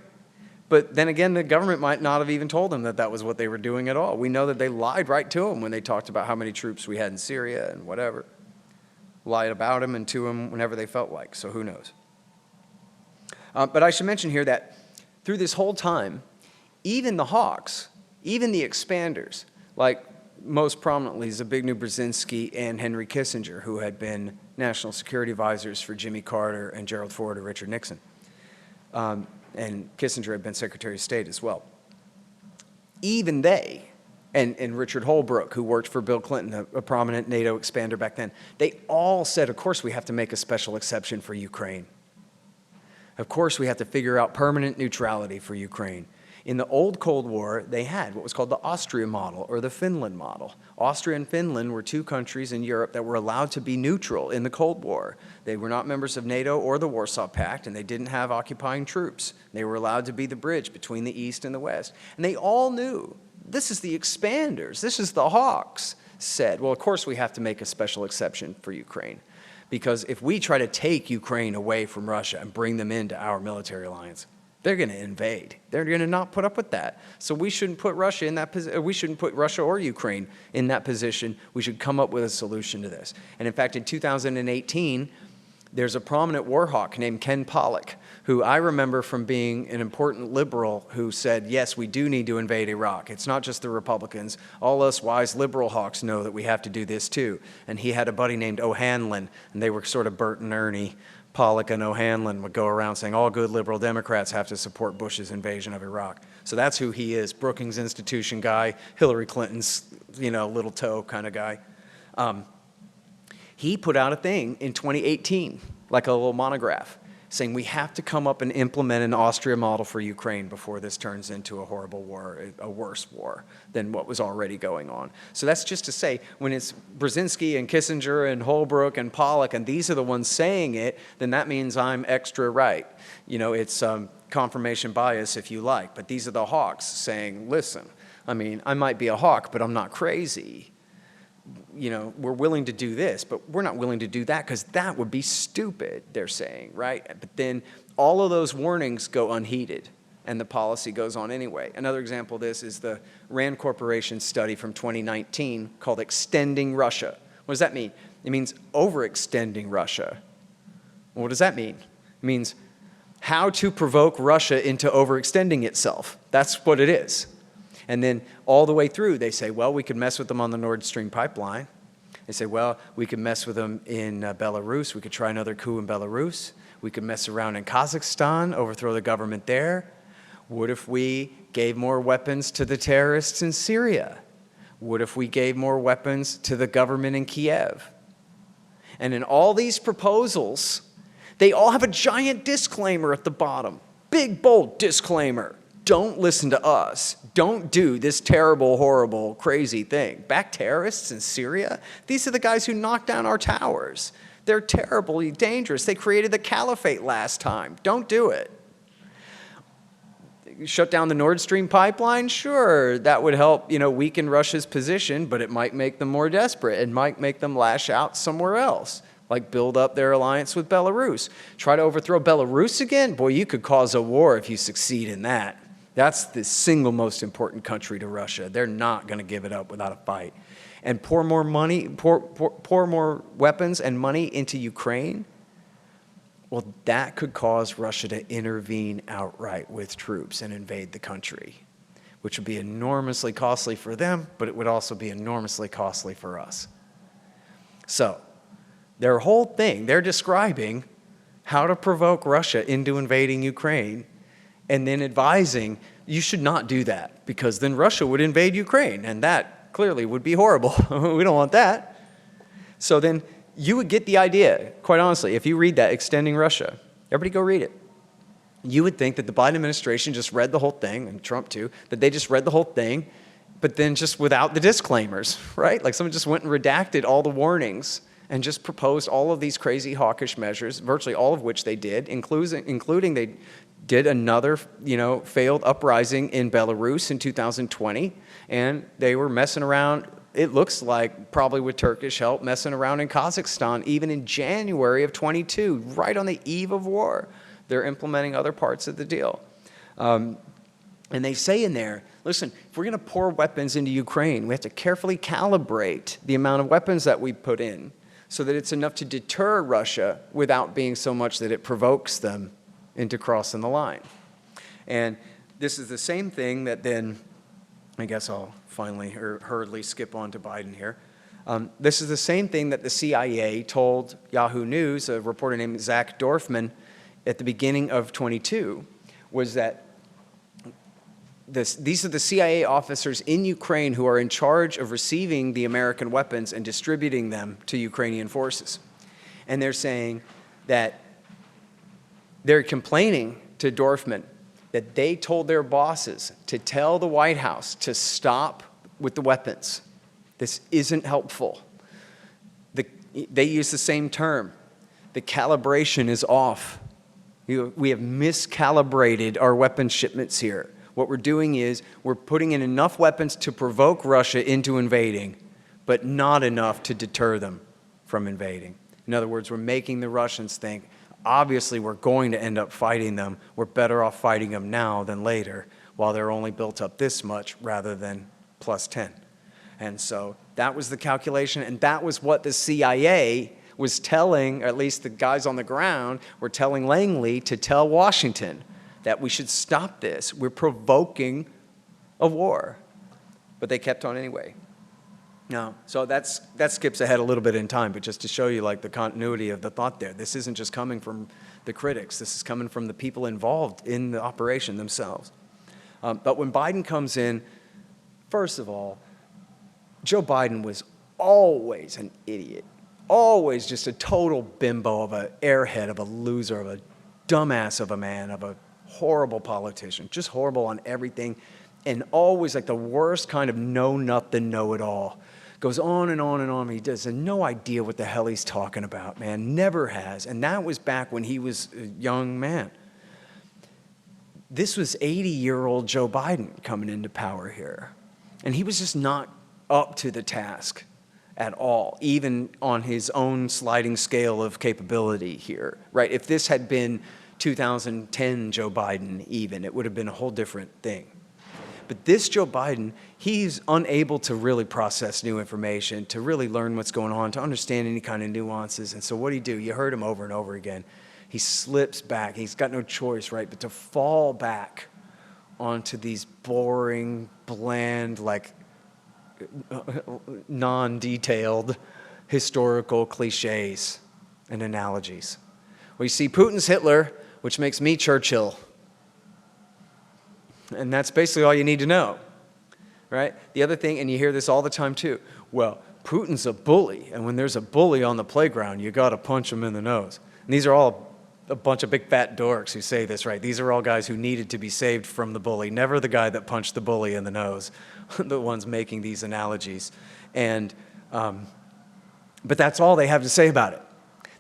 S1: But then again, the government might not have even told him that that was what they were doing at all. We know that they lied right to him when they talked about how many troops we had in Syria and whatever. Lied about him and to him whenever they felt like, so who knows. But I should mention here that through this whole time, even the hawks, even the expanders, like most prominently Zbigniew Brzezinski and Henry Kissinger, who had been national security advisors for Jimmy Carter and Gerald Ford or Richard Nixon, and Kissinger had been Secretary of State as well. Even they, and Richard Holbrooke, who worked for Bill Clinton, a prominent NATO expander back then, they all said, of course we have to make a special exception for Ukraine. Of course we have to figure out permanent neutrality for Ukraine. In the old Cold War, they had what was called the Austria model or the Finland model. Austria and Finland were two countries in Europe that were allowed to be neutral in the Cold War. They were not members of NATO or the Warsaw Pact, and they didn't have occupying troops. They were allowed to be the bridge between the East and the West. And they all knew, this is the expanders, this is the hawks, said, well, of course we have to make a special exception for Ukraine. Because if we try to take Ukraine away from Russia and bring them into our military alliance, they're going to invade. They're going to not put up with that. So we shouldn't put Russia in that position. We shouldn't put Russia or Ukraine in that position. We should come up with a solution to this. And in fact, in 2018, there's a prominent war hawk named Ken Pollock, who I remember from being an important liberal who said, yes, we do need to invade Iraq. It's not just the Republicans. All us wise liberal hawks know that we have to do this too. And he had a buddy named O'Hanlon, and they were sort of Bert and Ernie. Pollock and O'Hanlon would go around saying all good liberal Democrats have to support Bush's invasion of Iraq. So that's who he is, Brookings Institution guy, Hillary Clinton's, little toe kind of guy. He put out a thing in 2018, like a little monograph, saying we have to come up and implement an Austria model for Ukraine before this turns into a horrible war, a worse war than what was already going on. So that's just to say, when it's Brzezinski and Kissinger and Holbrooke and Pollock, and these are the ones saying it, then that means I'm extra right. It's confirmation bias if you like, but these are the hawks saying, listen, I mean, I might be a hawk, but I'm not crazy. We're willing to do this, but we're not willing to do that because that would be stupid, they're saying, right? But then all of those warnings go unheeded and the policy goes on anyway. Another example of this is the Rand Corporation study from 2019 called Extending Russia. What does that mean? It means overextending Russia. What does that mean? It means how to provoke Russia into overextending itself. That's what it is. And then all the way through, they say, well, we could mess with them on the Nord Stream pipeline. They say, well, we could mess with them in Belarus. We could try another coup in Belarus. We could mess around in Kazakhstan, overthrow the government there. What if we gave more weapons to the terrorists in Syria? What if we gave more weapons to the government in Kiev? And in all these proposals, they all have a giant disclaimer at the bottom. Big, bold disclaimer. Don't listen to us. Don't do this terrible, horrible, crazy thing. Back terrorists in Syria? These are the guys who knocked down our towers. They're terribly dangerous. They created the caliphate last time. Don't do it. Shut down the Nord Stream pipeline? Sure, that would help, weaken Russia's position, but it might make them more desperate. It might make them lash out somewhere else, like build up their alliance with Belarus. Try to overthrow Belarus again? Boy, you could cause a war if you succeed in that. That's the single most important country to Russia. They're not going to give it up without a fight. And pour more money, pour more weapons and money into Ukraine, well, that could cause Russia to intervene outright with troops and invade the country, which would be enormously costly for them, but it would also be enormously costly for us. So their whole thing, they're describing how to provoke Russia into invading Ukraine and then advising you should not do that because then Russia would invade Ukraine, and that clearly would be horrible. We don't want that. So then you would get the idea, quite honestly, if you read that, Extending Russia, everybody go read it. You would think that the Biden administration just read the whole thing, and Trump too, that they just read the whole thing, but then just without the disclaimers, right? Like someone just went and redacted all the warnings and just proposed all of these crazy hawkish measures, virtually all of which they did, including they did another, failed uprising in Belarus in 2020, and they were messing around, it looks like, probably with Turkish help, messing around in Kazakhstan, even in January of 22, right on the eve of war. They're implementing other parts of the deal. And they say in there, listen, if we're going to pour weapons into Ukraine, we have to carefully calibrate the amount of weapons that we put in so that it's enough to deter Russia without being so much that it provokes them into crossing the line. And this is the same thing that then, I guess I'll finally or hurriedly skip on to Biden here. This is the same thing that the CIA told Yahoo News, a reporter named Zach Dorfman, at the beginning of 22, was that these are the CIA officers in Ukraine who are in charge of receiving the American weapons and distributing them to Ukrainian forces. And they're saying that they're complaining to Dorfman that they told their bosses to tell the White House to stop with the weapons. This isn't helpful. They use the same term. The calibration is off. We have miscalibrated our weapons shipments here. What we're doing is we're putting in enough weapons to provoke Russia into invading, but not enough to deter them from invading. In other words, we're making the Russians think, obviously we're going to end up fighting them. We're better off fighting them now than later, while they're only built up this much rather than plus 10. And so that was the calculation, and that was what the CIA was telling, or at least the guys on the ground were telling Langley to tell Washington that we should stop this. We're provoking a war. But they kept on anyway. No, so that skips ahead a little bit in time, but just to show you like the continuity of the thought there. This isn't just coming from the critics. This is coming from the people involved in the operation themselves. But when Biden comes in, first of all, Joe Biden was always an idiot. Always just a total bimbo of an airhead, of a loser, of a dumbass of a man, of a horrible politician, just horrible on everything, and always like the worst kind of know-nothing, know-it-all. Goes on and on and on. He has no idea what the hell he's talking about, man. Never has. And that was back when he was a young man. This was 80-year-old Joe Biden coming into power here. And he was just not up to the task at all, even on his own sliding scale of capability here, right? If this had been 2010 Joe Biden even, it would have been a whole different thing. But this Joe Biden, he's unable to really process new information, to really learn what's going on, to understand any kind of nuances. And so what do you do? You heard him over and over again. He slips back. He's got no choice, right, but to fall back onto these boring, bland, like non-detailed historical cliches and analogies. We see Putin's Hitler, which makes me Churchill. And that's basically all you need to know, right? The other thing, and you hear this all the time too, well, Putin's a bully, and when there's a bully on the playground, you got to punch him in the nose. And these are all a bunch of big fat dorks who say this, right? These are all guys who needed to be saved from the bully, never the guy that punched the bully in the nose, the ones making these analogies. And, but that's all they have to say about it.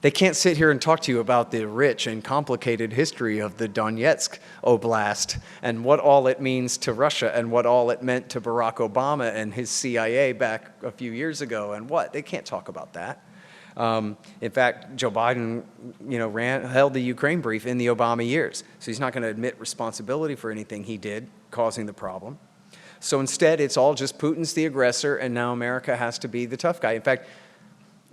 S1: They can't sit here and talk to you about the rich and complicated history of the Donetsk Oblast and what all it means to Russia and what all it meant to Barack Obama and his CIA back a few years ago and what. They can't talk about that. In fact, Joe Biden, held the Ukraine brief in the Obama years. So he's not going to admit responsibility for anything he did causing the problem. So instead, it's all just Putin's the aggressor, and now America has to be the tough guy. In fact,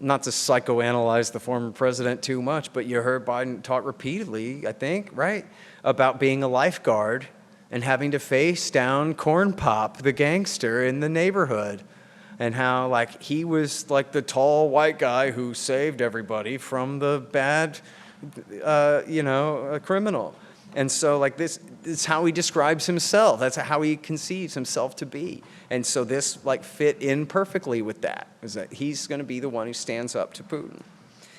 S1: not to psychoanalyze the former president too much, but you heard Biden talk repeatedly, I think, right, about being a lifeguard and having to face down Corn Pop, the gangster in the neighborhood. and how like he was like the tall white guy who saved everybody from the bad, criminal. And so like this is how he describes himself. That's how he conceives himself to be. And so this like fit in perfectly with that, is that he's going to be the one who stands up to Putin.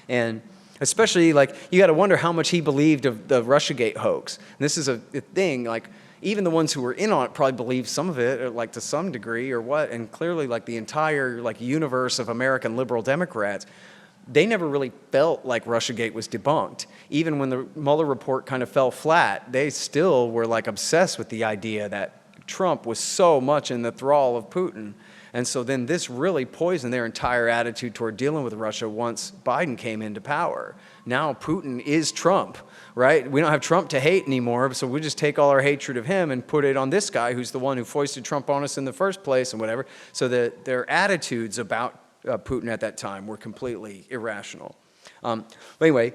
S1: And especially like you got to wonder how much he believed of the Russiagate hoax. And this is a thing, like even the ones who were in on it probably believed some of it, or like to some degree or what. And clearly like the entire like universe of American liberal Democrats, they never really felt like Russiagate was debunked. Even when the Mueller report kind of fell flat, they still were like obsessed with the idea that Trump was so much in the thrall of Putin. And so then this really poisoned their entire attitude toward dealing with Russia once Biden came into power. Now Putin is Trump, right? We don't have Trump to hate anymore, so we just take all our hatred of him and put it on this guy who's the one who foisted Trump on us in the first place and whatever. So that their attitudes about Putin at that time were completely irrational. But anyway,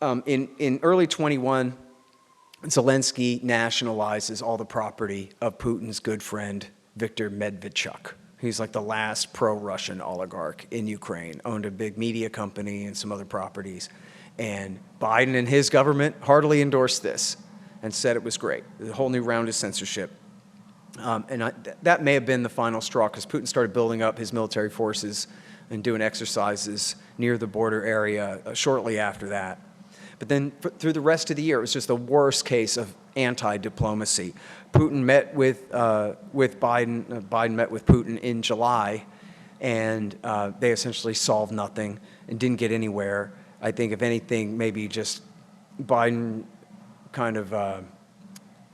S1: in early 21, Zelensky nationalizes all the property of Putin's good friend, Viktor Medvedchuk. He's like the last pro-Russian oligarch in Ukraine, owned a big media company and some other properties. And Biden and his government heartily endorsed this and said it was great. A whole new round of censorship. That may have been the final straw, because Putin started building up his military forces and doing exercises near the border area shortly after that. But then through the rest of the year, it was just the worst case of anti-diplomacy. Putin met with Biden. Biden met with Putin in July, and they essentially solved nothing and didn't get anywhere. I think, if anything, maybe just Biden kind of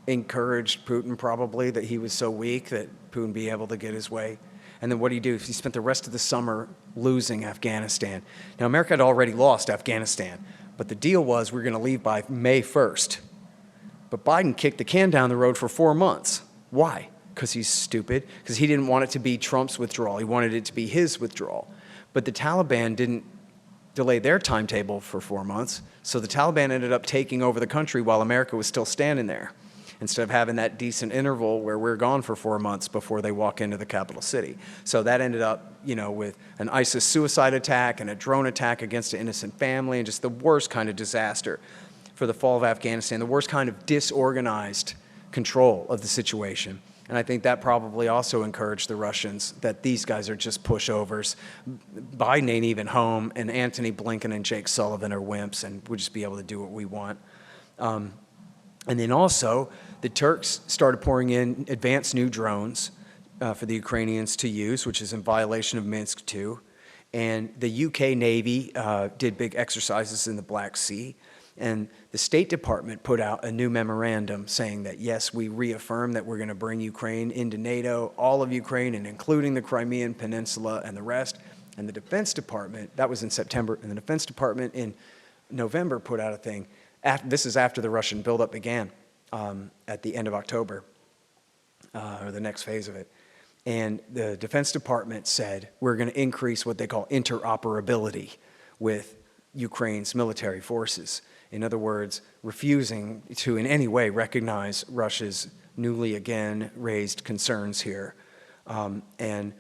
S1: encouraged Putin probably that he was so weak that Putin would be able to get his way. And then what did he do? He spent the rest of the summer losing Afghanistan. Now, America had already lost Afghanistan, but the deal was we were going to leave by May 1st. But Biden kicked the can down the road for 4 months. Why? Because he's stupid, because he didn't want it to be Trump's withdrawal. He wanted it to be his withdrawal. But the Taliban didn't delay their timetable for 4 months, so the Taliban ended up taking over the country while America was still standing there, instead of having that decent interval where we're gone for 4 months before they walk into the capital city. So that ended up, with an ISIS suicide attack and a drone attack against an innocent family, and just the worst kind of disaster for the fall of Afghanistan, the worst kind of disorganized control of the situation. And I think that probably also encouraged the Russians that these guys are just pushovers. Biden ain't even home, and Antony Blinken and Jake Sullivan are wimps, and we'll just be able to do what we want. And then also, the Turks started pouring in advanced new drones for the Ukrainians to use, which is in violation of Minsk too. And the UK Navy did big exercises in the Black Sea. And the State Department put out a new memorandum saying that, yes, we reaffirm that we're going to bring Ukraine into NATO, all of Ukraine, and including the Crimean Peninsula and the rest. And the Defense Department, that was in September, and the Defense Department in November put out a thing. This is after the Russian buildup began at the end of October, or the next phase of it. And the Defense Department said, we're going to increase what they call interoperability with Ukraine's military forces. In other words, refusing to in any way recognize Russia's newly again raised concerns here, and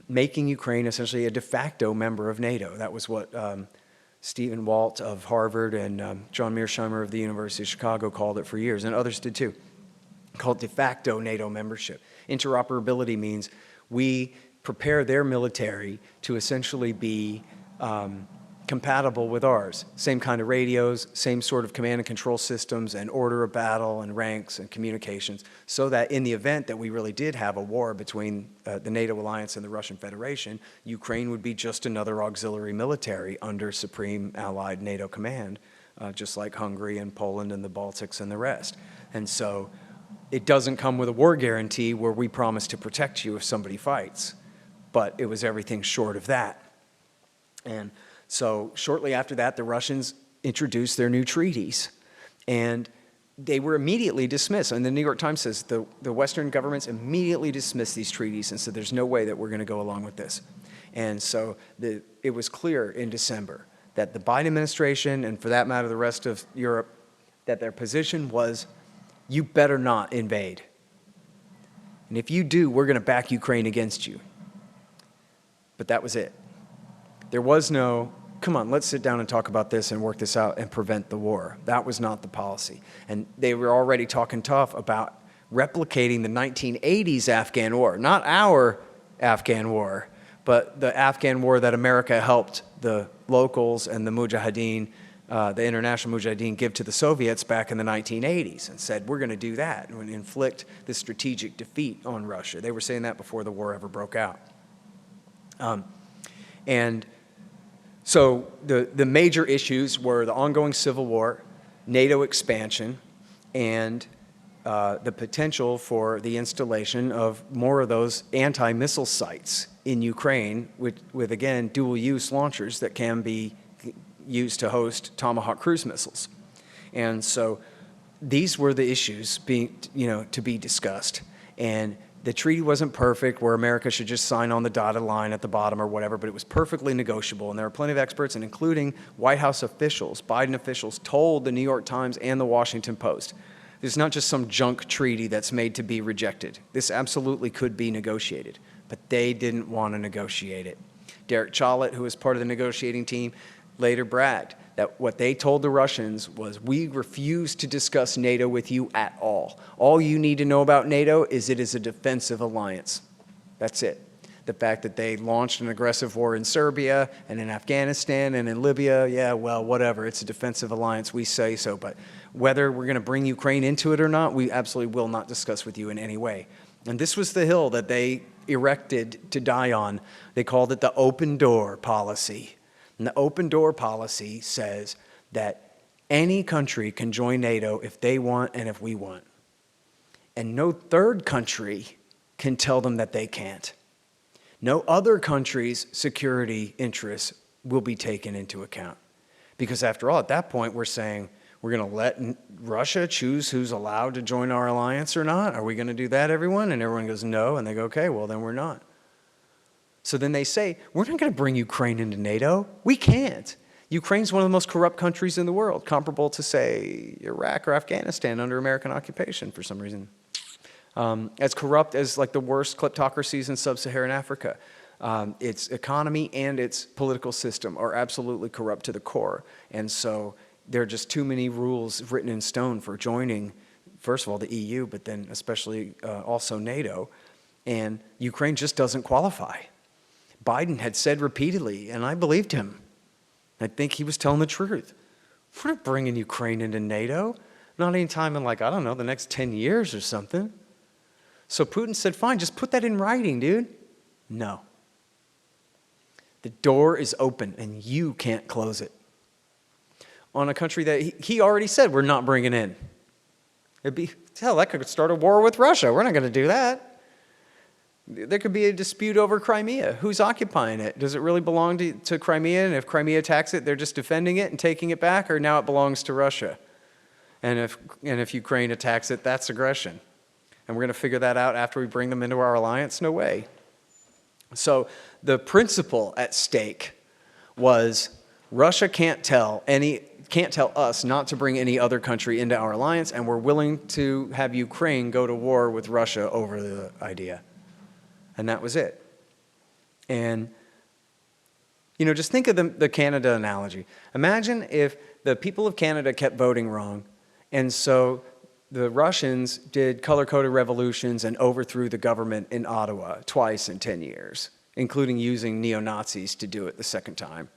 S1: making Ukraine essentially a de facto member of NATO. That was what Stephen Walt of Harvard and John Mearsheimer of the University of Chicago called it for years, and others did too, called de facto NATO membership. Interoperability means we prepare their military to essentially be compatible with ours. Same kind of radios, same sort of command and control systems and order of battle and ranks and communications, so that in the event that we really did have a war between the NATO alliance and the Russian Federation, Ukraine would be just another auxiliary military under Supreme Allied NATO command, just like Hungary and Poland and the Baltics and the rest. And so it doesn't come with a war guarantee where we promise to protect you if somebody fights, but it was everything short of that. And so shortly after that, the Russians introduced their new treaties, and they were immediately dismissed. And the New York Times says the Western governments immediately dismissed these treaties and said there's no way that we're going to go along with this. And so it was clear in December that the Biden administration, and for that matter the rest of Europe, that their position was, you better not invade. And if you do, we're going to back Ukraine against you. But that was it. There was no, come on, let's sit down and talk about this and work this out and prevent the war. That was not the policy. And they were already talking tough about replicating the 1980s Afghan war, not our Afghan war, but the Afghan war that America helped the locals and the Mujahideen, the international Mujahideen, give to the Soviets back in the 1980s, and said, we're going to do that and inflict this strategic defeat on Russia. They were saying that before the war ever broke out. And so the major issues were the ongoing civil war, NATO expansion, and the potential for the installation of more of those anti-missile sites in Ukraine with again, dual-use launchers that can be used to host Tomahawk cruise missiles. And so these were the issues being, to be discussed. And the treaty wasn't perfect where America should just sign on the dotted line at the bottom or whatever, but it was perfectly negotiable. And there were plenty of experts, and including White House officials, Biden officials, told the New York Times and the Washington Post, this is not just some junk treaty that's made to be rejected. This absolutely could be negotiated, but they didn't want to negotiate it. Derek Chollet, who was part of the negotiating team, later bragged that what they told the Russians was, we refuse to discuss NATO with you at all. All you need to know about NATO is it is a defensive alliance. That's it. The fact that they launched an aggressive war in Serbia and in Afghanistan and in Libya, yeah, well, whatever. It's a defensive alliance. We say so. But whether we're going to bring Ukraine into it or not, we absolutely will not discuss with you in any way. And this was the hill that they erected to die on. They called it the open door policy. And the open door policy says that any country can join NATO if they want and if we want. And no third country can tell them that they can't. No other country's security interests will be taken into account. Because after all, at that point, we're saying we're going to let Russia choose who's allowed to join our alliance or not. Are we going to do that, everyone? And everyone goes, no. And they go, okay, well, then we're not. So then they say, we're not going to bring Ukraine into NATO. We can't. Ukraine's one of the most corrupt countries in the world, comparable to, say, Iraq or Afghanistan under American occupation for some reason. As corrupt as like the worst kleptocracies in sub-Saharan Africa. Its economy and its political system are absolutely corrupt to the core. And so there are just too many rules written in stone for joining, first of all, the EU, but then especially also NATO. And Ukraine just doesn't qualify. Biden had said repeatedly, and I believed him. I think he was telling the truth. We're not bringing Ukraine into NATO. Not any time in, like, I don't know, the next 10 years or something. So Putin said, fine, just put that in writing, dude. No. The door is open, and you can't close it. On a country that he already said we're not bringing in. It'd be, hell, that could start a war with Russia. We're not going to do that. There could be a dispute over Crimea. Who's occupying it? Does it really belong to Crimea? And if Crimea attacks it, they're just defending it and taking it back, or now it belongs to Russia? And if Ukraine attacks it, that's aggression. And we're going to figure that out after we bring them into our alliance? No way. So the principle at stake was Russia can't tell us not to bring any other country into our alliance, and we're willing to have Ukraine go to war with Russia over the idea. And that was it. And, just think of the Canada analogy. Imagine if the people of Canada kept voting wrong, and so the Russians did color-coded revolutions and overthrew the government in Ottawa twice in 10 years, including using neo-Nazis to do it the second time.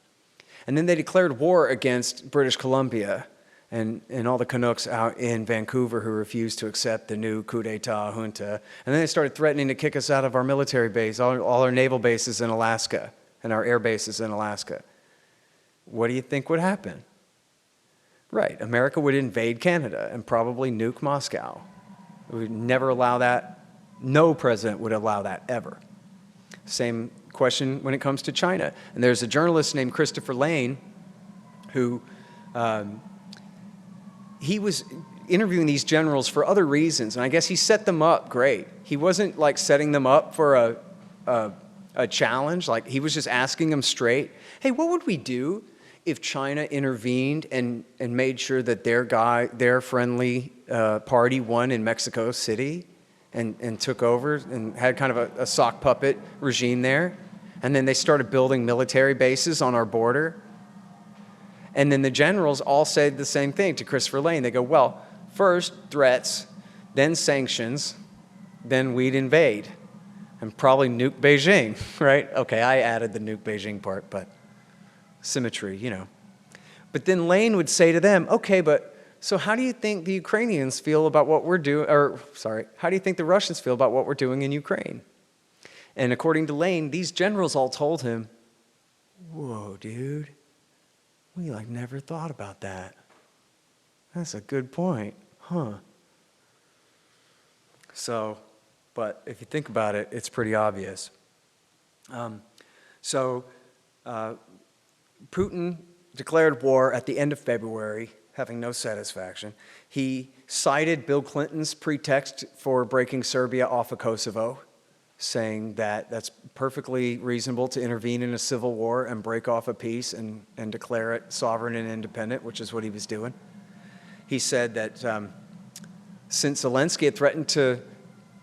S1: And then they declared war against British Columbia and all the Canucks out in Vancouver who refused to accept the new coup d'etat junta. And then they started threatening to kick us out of our military base, all our naval bases in Alaska and our air bases in Alaska. What do you think would happen? Right, America would invade Canada and probably nuke Moscow. We would never allow that. No president would allow that ever. Same question when it comes to China. And there's a journalist named Christopher Lane who he was interviewing these generals for other reasons, and I guess he set them up great. He wasn't like setting them up for a challenge. Like, he was just asking them straight, hey, what would we do if China intervened and made sure that their friendly party won in Mexico City and took over and had kind of a sock puppet regime there? And then they started building military bases on our border. And then the generals all said the same thing to Christopher Lane. They go, well, first threats, then sanctions, then we'd invade. And probably nuke Beijing, right? Okay, I added the nuke Beijing part, but symmetry, you know. But then Lane would say to them, okay, but so how do you think the Ukrainians feel about what we're doing, or sorry, how do you think the Russians feel about what we're doing in Ukraine? And according to Lane, these generals all told him, whoa, dude, we like never thought about that. That's a good point, huh? So, but if you think about it, it's pretty obvious. Putin declared war at the end of February, having no satisfaction. He cited Bill Clinton's pretext for breaking Serbia off of Kosovo, saying that that's perfectly reasonable to intervene in a civil war and break off a peace and declare it sovereign and independent, which is what he was doing. He said that since Zelensky had threatened to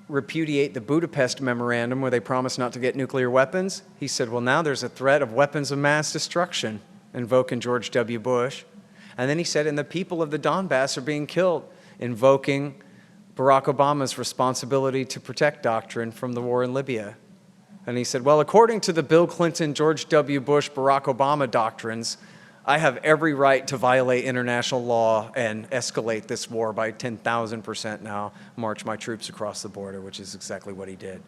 S1: repudiate the Budapest Memorandum where they promised not to get nuclear weapons, he said, well, now there's a threat of weapons of mass destruction, invoking George W. Bush. And then he said, and the people of the Donbass are being killed, invoking Barack Obama's responsibility to protect doctrine from the war in Libya. And he said, well, according to the Bill Clinton, George W. Bush, Barack Obama doctrines, I have every right to violate international law and escalate this war by 10,000% now, march my troops across the border, which is exactly what he did.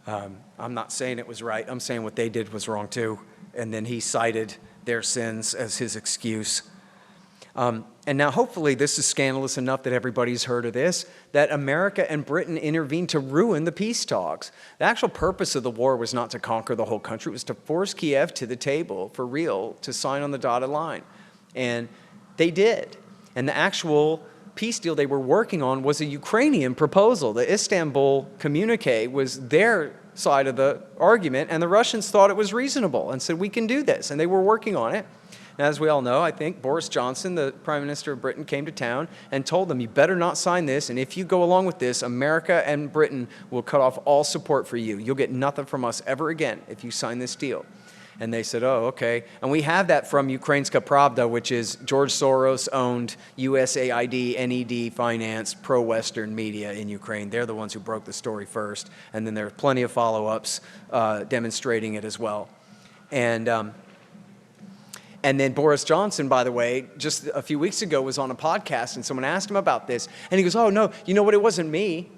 S1: I'm not saying it was right. I'm saying what they did was wrong too. And then he cited their sins as his excuse. And now hopefully this is scandalous enough that everybody's heard of this, that America and Britain intervened to ruin the peace talks. The actual purpose of the war was not to conquer the whole country. It was to force Kiev to the table for real, to sign on the dotted line. And they did. And the actual peace deal they were working on was a Ukrainian proposal. The Istanbul communique was their side of the argument, and the Russians thought it was reasonable and said, we can do this. And they were working on it. And as we all know, I think Boris Johnson, the Prime Minister of Britain, came to town and told them, you better not sign this, and if you go along with this, America and Britain will cut off all support for you. You'll get nothing from us ever again if you sign this deal. And they said, oh, okay. And we have that from Ukrainska Pravda, which is George Soros-owned USAID, NED financed pro-Western media in Ukraine. They're the ones who broke the story first, and then there are plenty of follow-ups demonstrating it as well. And then Boris Johnson, by the way, just a few weeks ago was on a podcast and someone asked him about this. And he goes, oh, no, you know what? It wasn't me.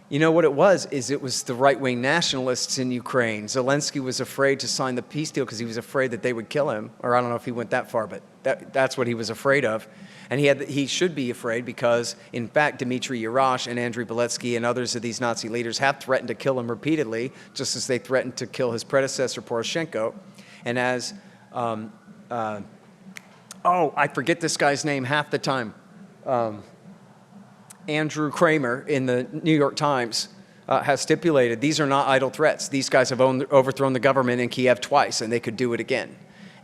S1: You know what it was the right-wing nationalists in Ukraine. Zelensky was afraid to sign the peace deal because he was afraid that they would kill him. Or I don't know if he went that far, but that's what he was afraid of. And he should be afraid because, in fact, Dmitry Yarosh and Andrei Beletsky and others of these Nazi leaders have threatened to kill him repeatedly, just as they threatened to kill his predecessor, Poroshenko. And as... I forget this guy's name half the time. Andrew Kramer in the New York Times has stipulated these are not idle threats. These guys have overthrown the government in Kiev twice, and they could do it again.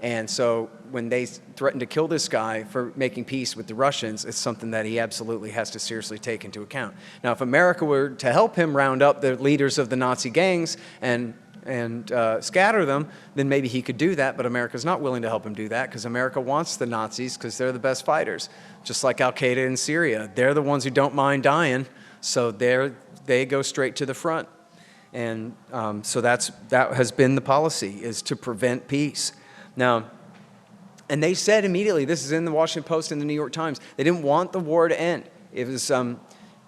S1: And so when they threatened to kill this guy for making peace with the Russians, it's something that he absolutely has to seriously take into account. Now, if America were to help him round up the leaders of the Nazi gangs and scatter them, then maybe he could do that, but America's not willing to help him do that because America wants the Nazis because they're the best fighters. Just like Al-Qaeda in Syria. They're the ones who don't mind dying, so they go straight to the front. And so that has been the policy, is to prevent peace. Now, and they said immediately, this is in the Washington Post and the New York Times, they didn't want the war to end. It was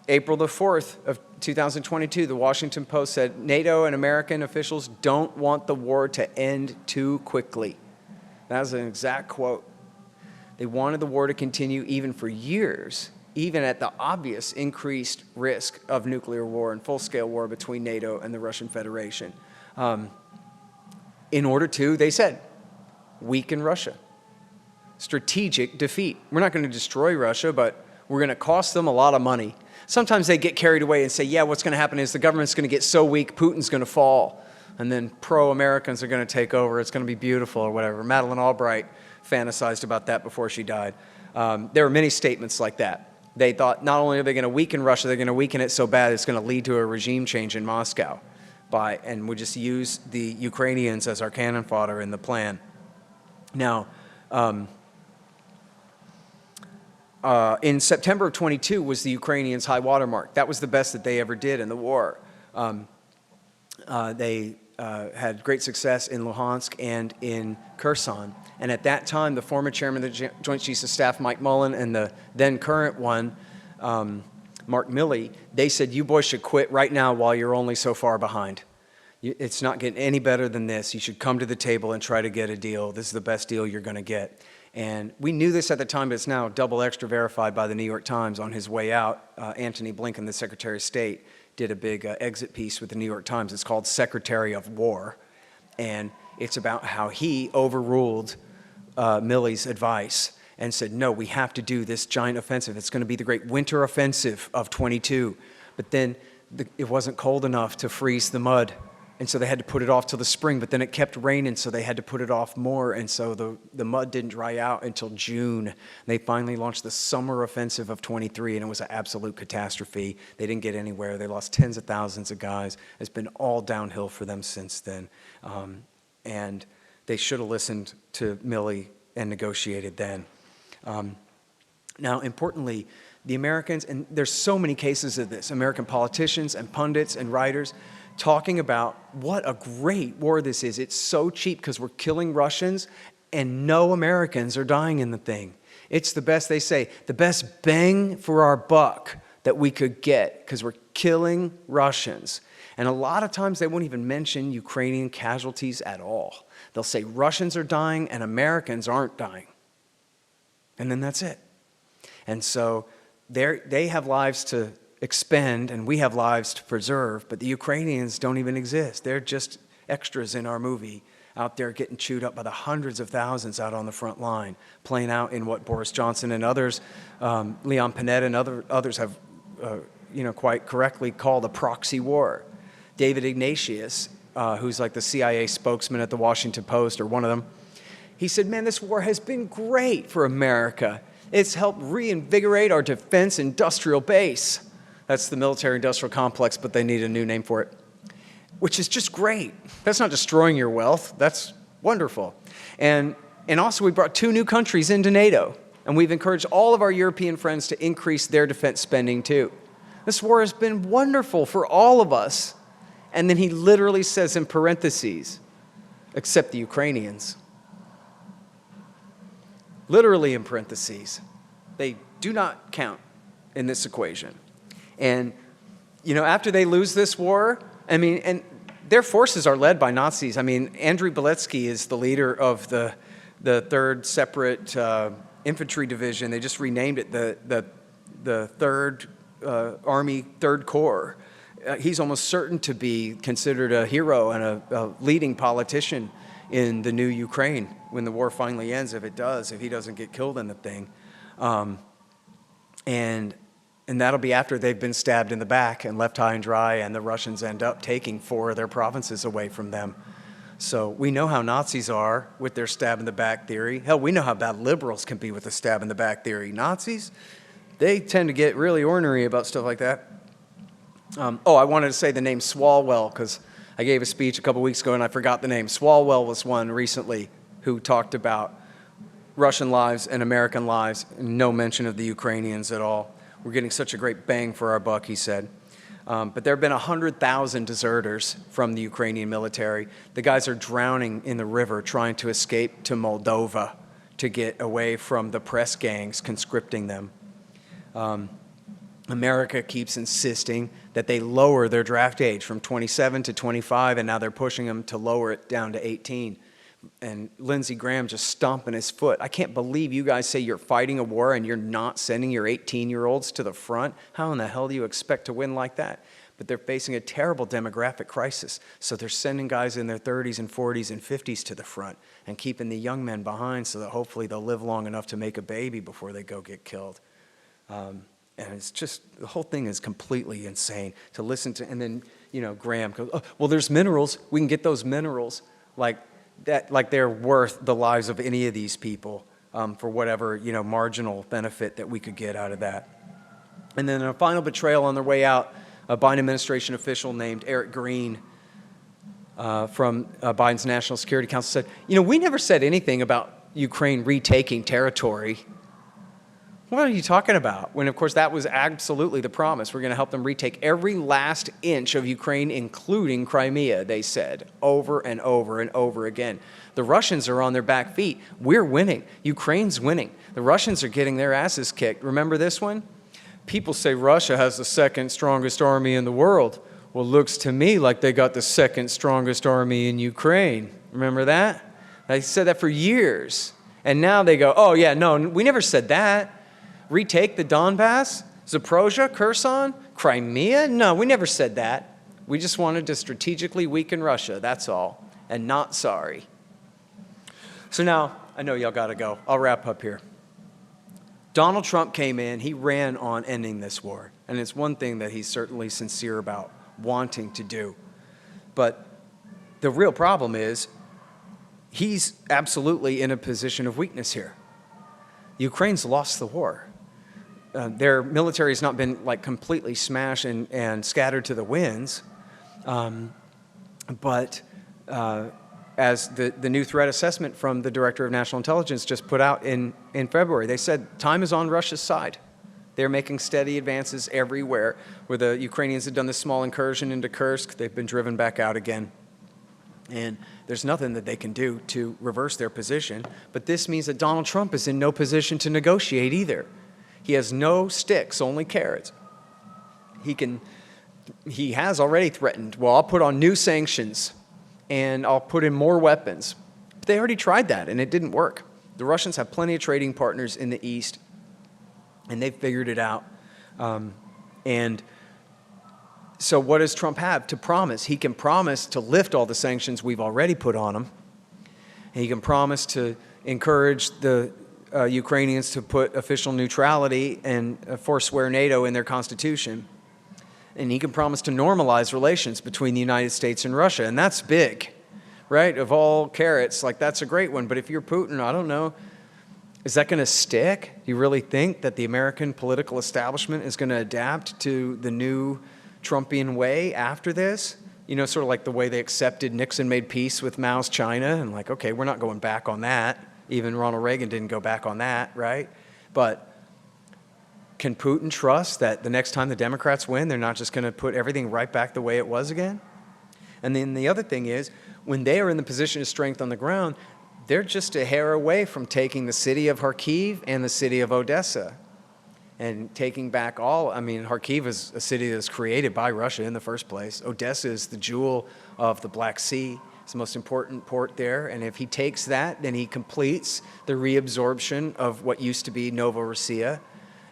S1: April the 4th of 2022, the Washington Post said, NATO and American officials don't want the war to end too quickly. That was an exact quote. They wanted the war to continue even for years, even at the obvious increased risk of nuclear war and full-scale war between NATO and the Russian Federation. In order to, they said, weaken Russia. Strategic defeat. We're not going to destroy Russia, but we're going to cost them a lot of money. Sometimes they get carried away and say, yeah, what's going to happen is the government's going to get so weak, Putin's going to fall, and then pro-Americans are going to take over. It's going to be beautiful or whatever. Madeleine Albright fantasized about that before she died. There were many statements like that. They thought not only are they going to weaken Russia, they're going to weaken it so bad it's going to lead to a regime change in Moscow. and would just use the Ukrainians as our cannon fodder in the plan. Now, in September of 22 was the Ukrainians' high water mark. That was the best that they ever did in the war. They had great success in Luhansk and in Kherson. And at that time, the former chairman of the Joint Chiefs of Staff, Mike Mullen, and the then current one, Mark Milley, they said, you boys should quit right now while you're only so far behind. It's not getting any better than this. You should come to the table and try to get a deal. This is the best deal you're going to get. And we knew this at the time, but it's now double extra verified by the New York Times. On his way out, Antony Blinken, the Secretary of State, did a big exit piece with the New York Times. It's called Secretary of War. And it's about how he overruled Milley's advice and said, no, we have to do this giant offensive. It's going to be the great winter offensive of 22. But then it wasn't cold enough to freeze the mud. And so they had to put it off till the spring, but then it kept raining, so they had to put it off more. And so the mud didn't dry out until June. They finally launched the summer offensive of 23, and it was an absolute catastrophe. They didn't get anywhere. They lost tens of thousands of guys. It's been all downhill for them since then. And they should have listened to Milley and negotiated then. Now, importantly, the Americans, and there's so many cases of this, American politicians and pundits and writers, talking about what a great war this is. It's so cheap because we're killing Russians and no Americans are dying in the thing. It's the best, they say, the best bang for our buck that we could get because we're killing Russians. And a lot of times they won't even mention Ukrainian casualties at all. They'll say Russians are dying and Americans aren't dying. And then that's it. And so they have lives to expend and we have lives to preserve, but the Ukrainians don't even exist. They're just extras in our movie out there getting chewed up by the hundreds of thousands out on the front line, playing out in what Boris Johnson and others, Leon Panetta and others have quite correctly called a proxy war. David Ignatius, who's like the CIA spokesman at the Washington Post or one of them, he said, man, this war has been great for America. It's helped reinvigorate our defense industrial base. That's the military-industrial complex, but they need a new name for it, which is just great. That's not destroying your wealth. That's wonderful. And also, we brought 2 new countries into NATO, and we've encouraged all of our European friends to increase their defense spending too. This war has been wonderful for all of us. And then he literally says in parentheses, except the Ukrainians. Literally in parentheses. They do not count in this equation. And, after they lose this war, and their forces are led by Nazis. Andriy Beletsky is the leader of the 3rd Separate Infantry Division. They just renamed it the 3rd Army 3rd Corps. He's almost certain to be considered a hero and a leading politician in the new Ukraine when the war finally ends, if he doesn't get killed in the thing. And that'll be after they've been stabbed in the back and left high and dry, and the Russians end up taking 4 of their provinces away from them. So we know how Nazis are with their stab in the back theory. Hell, we know how bad liberals can be with the stab in the back theory. Nazis, they tend to get really ornery about stuff like that. I wanted to say the name Swalwell because I gave a speech a couple weeks ago and I forgot the name. Swalwell was one recently who talked about Russian lives and American lives, and no mention of the Ukrainians at all. We're getting such a great bang for our buck, he said. But there have been 100,000 deserters from the Ukrainian military. The guys are drowning in the river trying to escape to Moldova to get away from the press gangs conscripting them. America keeps insisting that they lower their draft age from 27 to 25, and now they're pushing them to lower it down to 18. And Lindsey Graham just stomping his foot. I can't believe you guys say you're fighting a war and you're not sending your 18-year-olds to the front. How in the hell do you expect to win like that? But they're facing a terrible demographic crisis. So they're sending guys in their 30s and 40s and 50s to the front and keeping the young men behind so that hopefully they'll live long enough to make a baby before they go get killed. And it's just, the whole thing is completely insane to listen to. And then, Graham goes, oh, well, there's minerals. We can get those minerals like they're worth the lives of any of these people for whatever, marginal benefit that we could get out of that. And then a final betrayal on their way out, a Biden administration official named Eric Green from Biden's National Security Council said, we never said anything about Ukraine retaking territory. What are you talking about? When, of course, that was absolutely the promise. We're going to help them retake every last inch of Ukraine, including Crimea, they said, over and over and over again. The Russians are on their back feet. We're winning. Ukraine's winning. The Russians are getting their asses kicked. Remember this one? People say Russia has the second strongest army in the world. Well, looks to me like they got the second strongest army in Ukraine. Remember that? They said that for years. And now they go, oh, yeah, no, we never said that. Retake the Donbass, Zaporozhye, Kherson, Crimea? No, we never said that. We just wanted to strategically weaken Russia, that's all, and not sorry. So now, I know y'all gotta go. I'll wrap up here. Donald Trump came in, he ran on ending this war, and it's one thing that he's certainly sincere about wanting to do. But the real problem is, he's absolutely in a position of weakness here. Ukraine's lost the war. Their military has not been like completely smashed and scattered to the winds, but as the new threat assessment from the Director of National Intelligence just put out in February, they said time is on Russia's side. They're making steady advances everywhere. Where the Ukrainians had done this small incursion into Kursk, they've been driven back out again. And there's nothing that they can do to reverse their position. But this means that Donald Trump is in no position to negotiate either. He has no sticks, only carrots. He has already threatened, well, I'll put on new sanctions and I'll put in more weapons. But they already tried that and it didn't work. The Russians have plenty of trading partners in the East and they've figured it out. And so what does Trump have to promise? He can promise to lift all the sanctions we've already put on him. And he can promise to encourage the Ukrainians to put official neutrality and forswear NATO in their constitution. And he can promise to normalize relations between the United States and Russia. And that's big, right? Of all carrots, like that's a great one. But if you're Putin, I don't know, is that going to stick? Do you really think that the American political establishment is going to adapt to the new Trumpian way after this? Sort of like the way they accepted Nixon made peace with Mao's China and like, okay, we're not going back on that. Even Ronald Reagan didn't go back on that, right? But can Putin trust that the next time the Democrats win, they're not just going to put everything right back the way it was again? And then the other thing is, when they are in the position of strength on the ground, they're just a hair away from taking the city of Kharkiv and the city of Odessa. And taking back Kharkiv is a city that's created by Russia in the first place. Odessa is the jewel of the Black Sea. It's the most important port there. And if he takes that, then he completes the reabsorption of what used to be Novorossiya.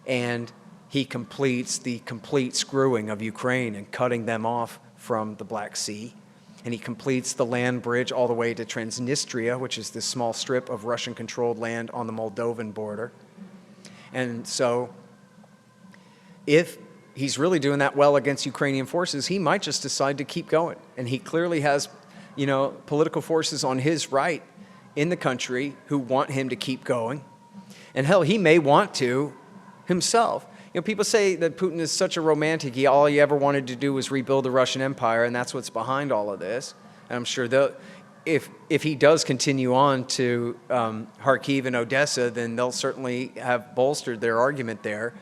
S1: And he completes the complete screwing of Ukraine and cutting them off from the Black Sea. And he completes the land bridge all the way to Transnistria, which is this small strip of Russian-controlled land on the Moldovan border. And so if he's really doing that well against Ukrainian forces, he might just decide to keep going. And he clearly has, political forces on his right in the country who want him to keep going. And hell, he may want to himself. People say that Putin is such a romantic. All he ever wanted to do was rebuild the Russian Empire, and that's what's behind all of this. And I'm sure if he does continue on to Kharkiv and Odessa, then they'll certainly have bolstered their argument there.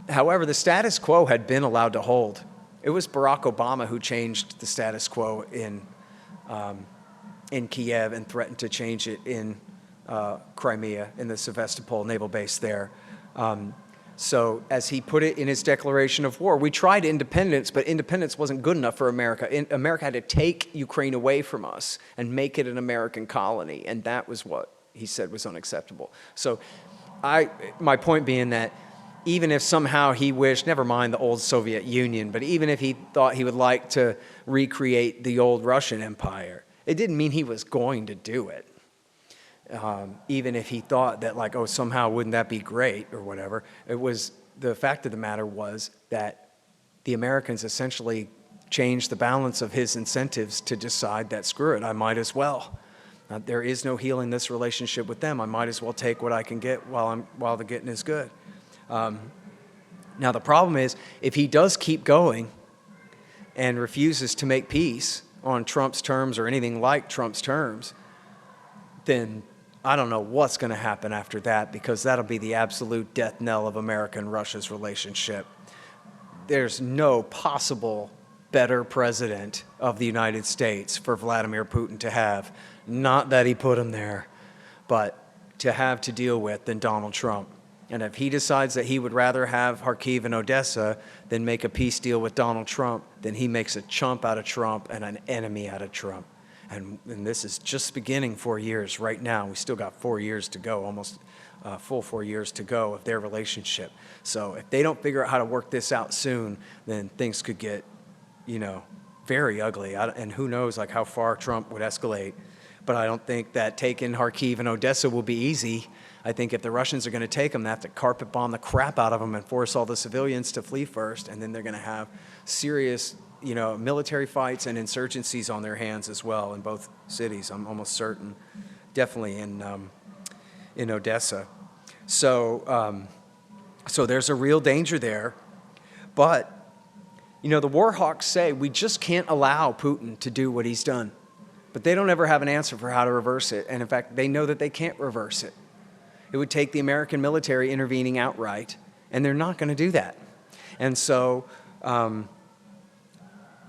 S1: However, the status quo had been allowed to hold. It was Barack Obama who changed the status quo in Kiev and threatened to change it in Crimea, in the Sevastopol naval base there. So as he put it in his declaration of war, we tried independence, but independence wasn't good enough for America. America had to take Ukraine away from us and make it an American colony, and that was what he said was unacceptable. So my point being that even if somehow he wished, never mind the old Soviet Union, but even if he thought he would like to recreate the old Russian Empire, it didn't mean he was going to do it. Even if he thought that like, oh, somehow wouldn't that be great or whatever. It was, the fact of the matter was that the Americans essentially changed the balance of his incentives to decide that, screw it, I might as well. There is no healing this relationship with them. I might as well take what I can get while the getting is good. Now the problem is, if he does keep going and refuses to make peace, on Trump's terms or anything like Trump's terms, then I don't know what's going to happen after that, because that'll be the absolute death knell of America and Russia's relationship. There's no possible better president of the United States for Vladimir Putin to have, not that he put him there, but to have to deal with than Donald Trump. And if he decides that he would rather have Kharkiv and Odessa than make a peace deal with Donald Trump, then he makes a chump out of Trump and an enemy out of Trump. And this is just beginning 4 years right now. We still got 4 years to go, almost full 4 years to go of their relationship. So if they don't figure out how to work this out soon, then things could get, very ugly. And who knows like how far Trump would escalate. But I don't think that taking Kharkiv and Odessa will be easy. I think if the Russians are going to take them, they have to carpet bomb the crap out of them and force all the civilians to flee first. And then they're going to have serious, military fights and insurgencies on their hands as well in both cities. I'm almost certain, definitely in Odessa. So there's a real danger there. But, the war hawks say we just can't allow Putin to do what he's done. But they don't ever have an answer for how to reverse it. And in fact, they know that they can't reverse it. It would take the American military intervening outright, and they're not going to do that. And so,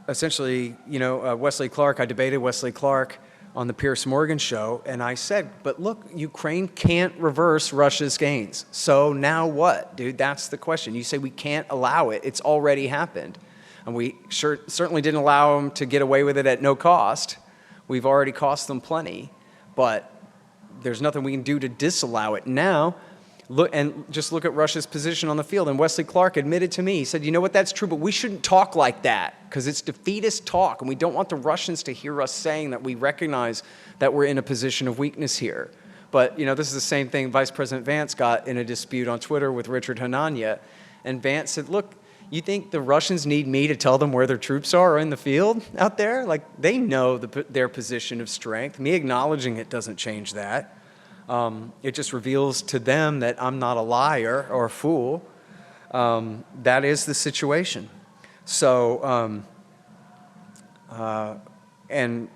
S1: essentially, Wesley Clark, I debated Wesley Clark on the Piers Morgan show, and I said, but look, Ukraine can't reverse Russia's gains. So now what, dude? That's the question. You say we can't allow it. It's already happened. And we certainly didn't allow them to get away with it at no cost. We've already cost them plenty, but there's nothing we can do to disallow it now. Look at Russia's position on the field. And Wesley Clark admitted to me, he said, you know what, that's true, but we shouldn't talk like that because it's defeatist talk, and we don't want the Russians to hear us saying that we recognize that we're in a position of weakness here. But, this is the same thing Vice President Vance got in a dispute on Twitter with Richard Hanania. And Vance said, look, you think the Russians need me to tell them where their troops are in the field out there? Like, they know their position of strength. Me acknowledging it doesn't change that. It just reveals to them that I'm not a liar or a fool. That is the situation. So, and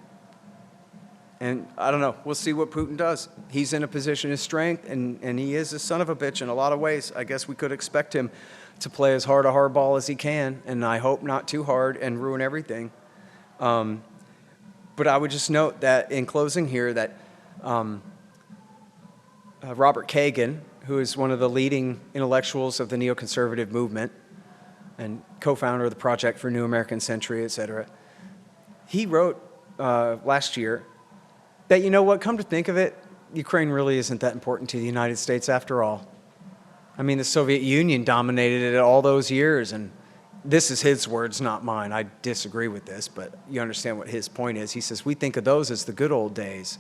S1: I don't know. We'll see what Putin does. He's in a position of strength, and he is a son of a bitch in a lot of ways. I guess we could expect him to play as hard a hardball as he can, and I hope not too hard and ruin everything. But I would just note that in closing here that Robert Kagan, who is one of the leading intellectuals of the neoconservative movement and co-founder of the Project for a New American Century, et cetera, he wrote last year that, come to think of it, Ukraine really isn't that important to the United States after all. I mean, the Soviet Union dominated it all those years, and this is his words, not mine. I disagree with this, but you understand what his point is. He says, we think of those as the good old days.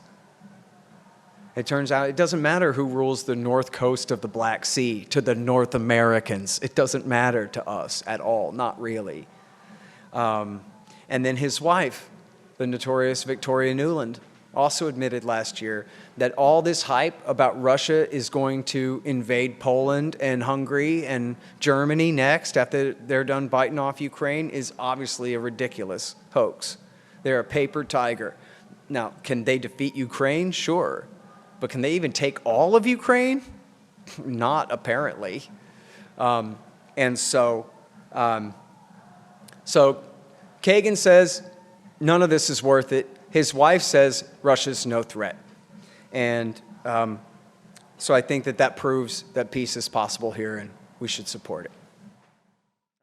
S1: It turns out it doesn't matter who rules the north coast of the Black Sea to the North Americans. It doesn't matter to us at all, not really. And then his wife, the notorious Victoria Nuland, also admitted last year that all this hype about Russia is going to invade Poland and Hungary and Germany next after they're done biting off Ukraine is obviously a ridiculous hoax. They're a paper tiger. Now, can they defeat Ukraine? Sure. But can they even take all of Ukraine? Not apparently. So Kagan says none of this is worth it. His wife says Russia's no threat. And so I think that proves that peace is possible here, and we should support it.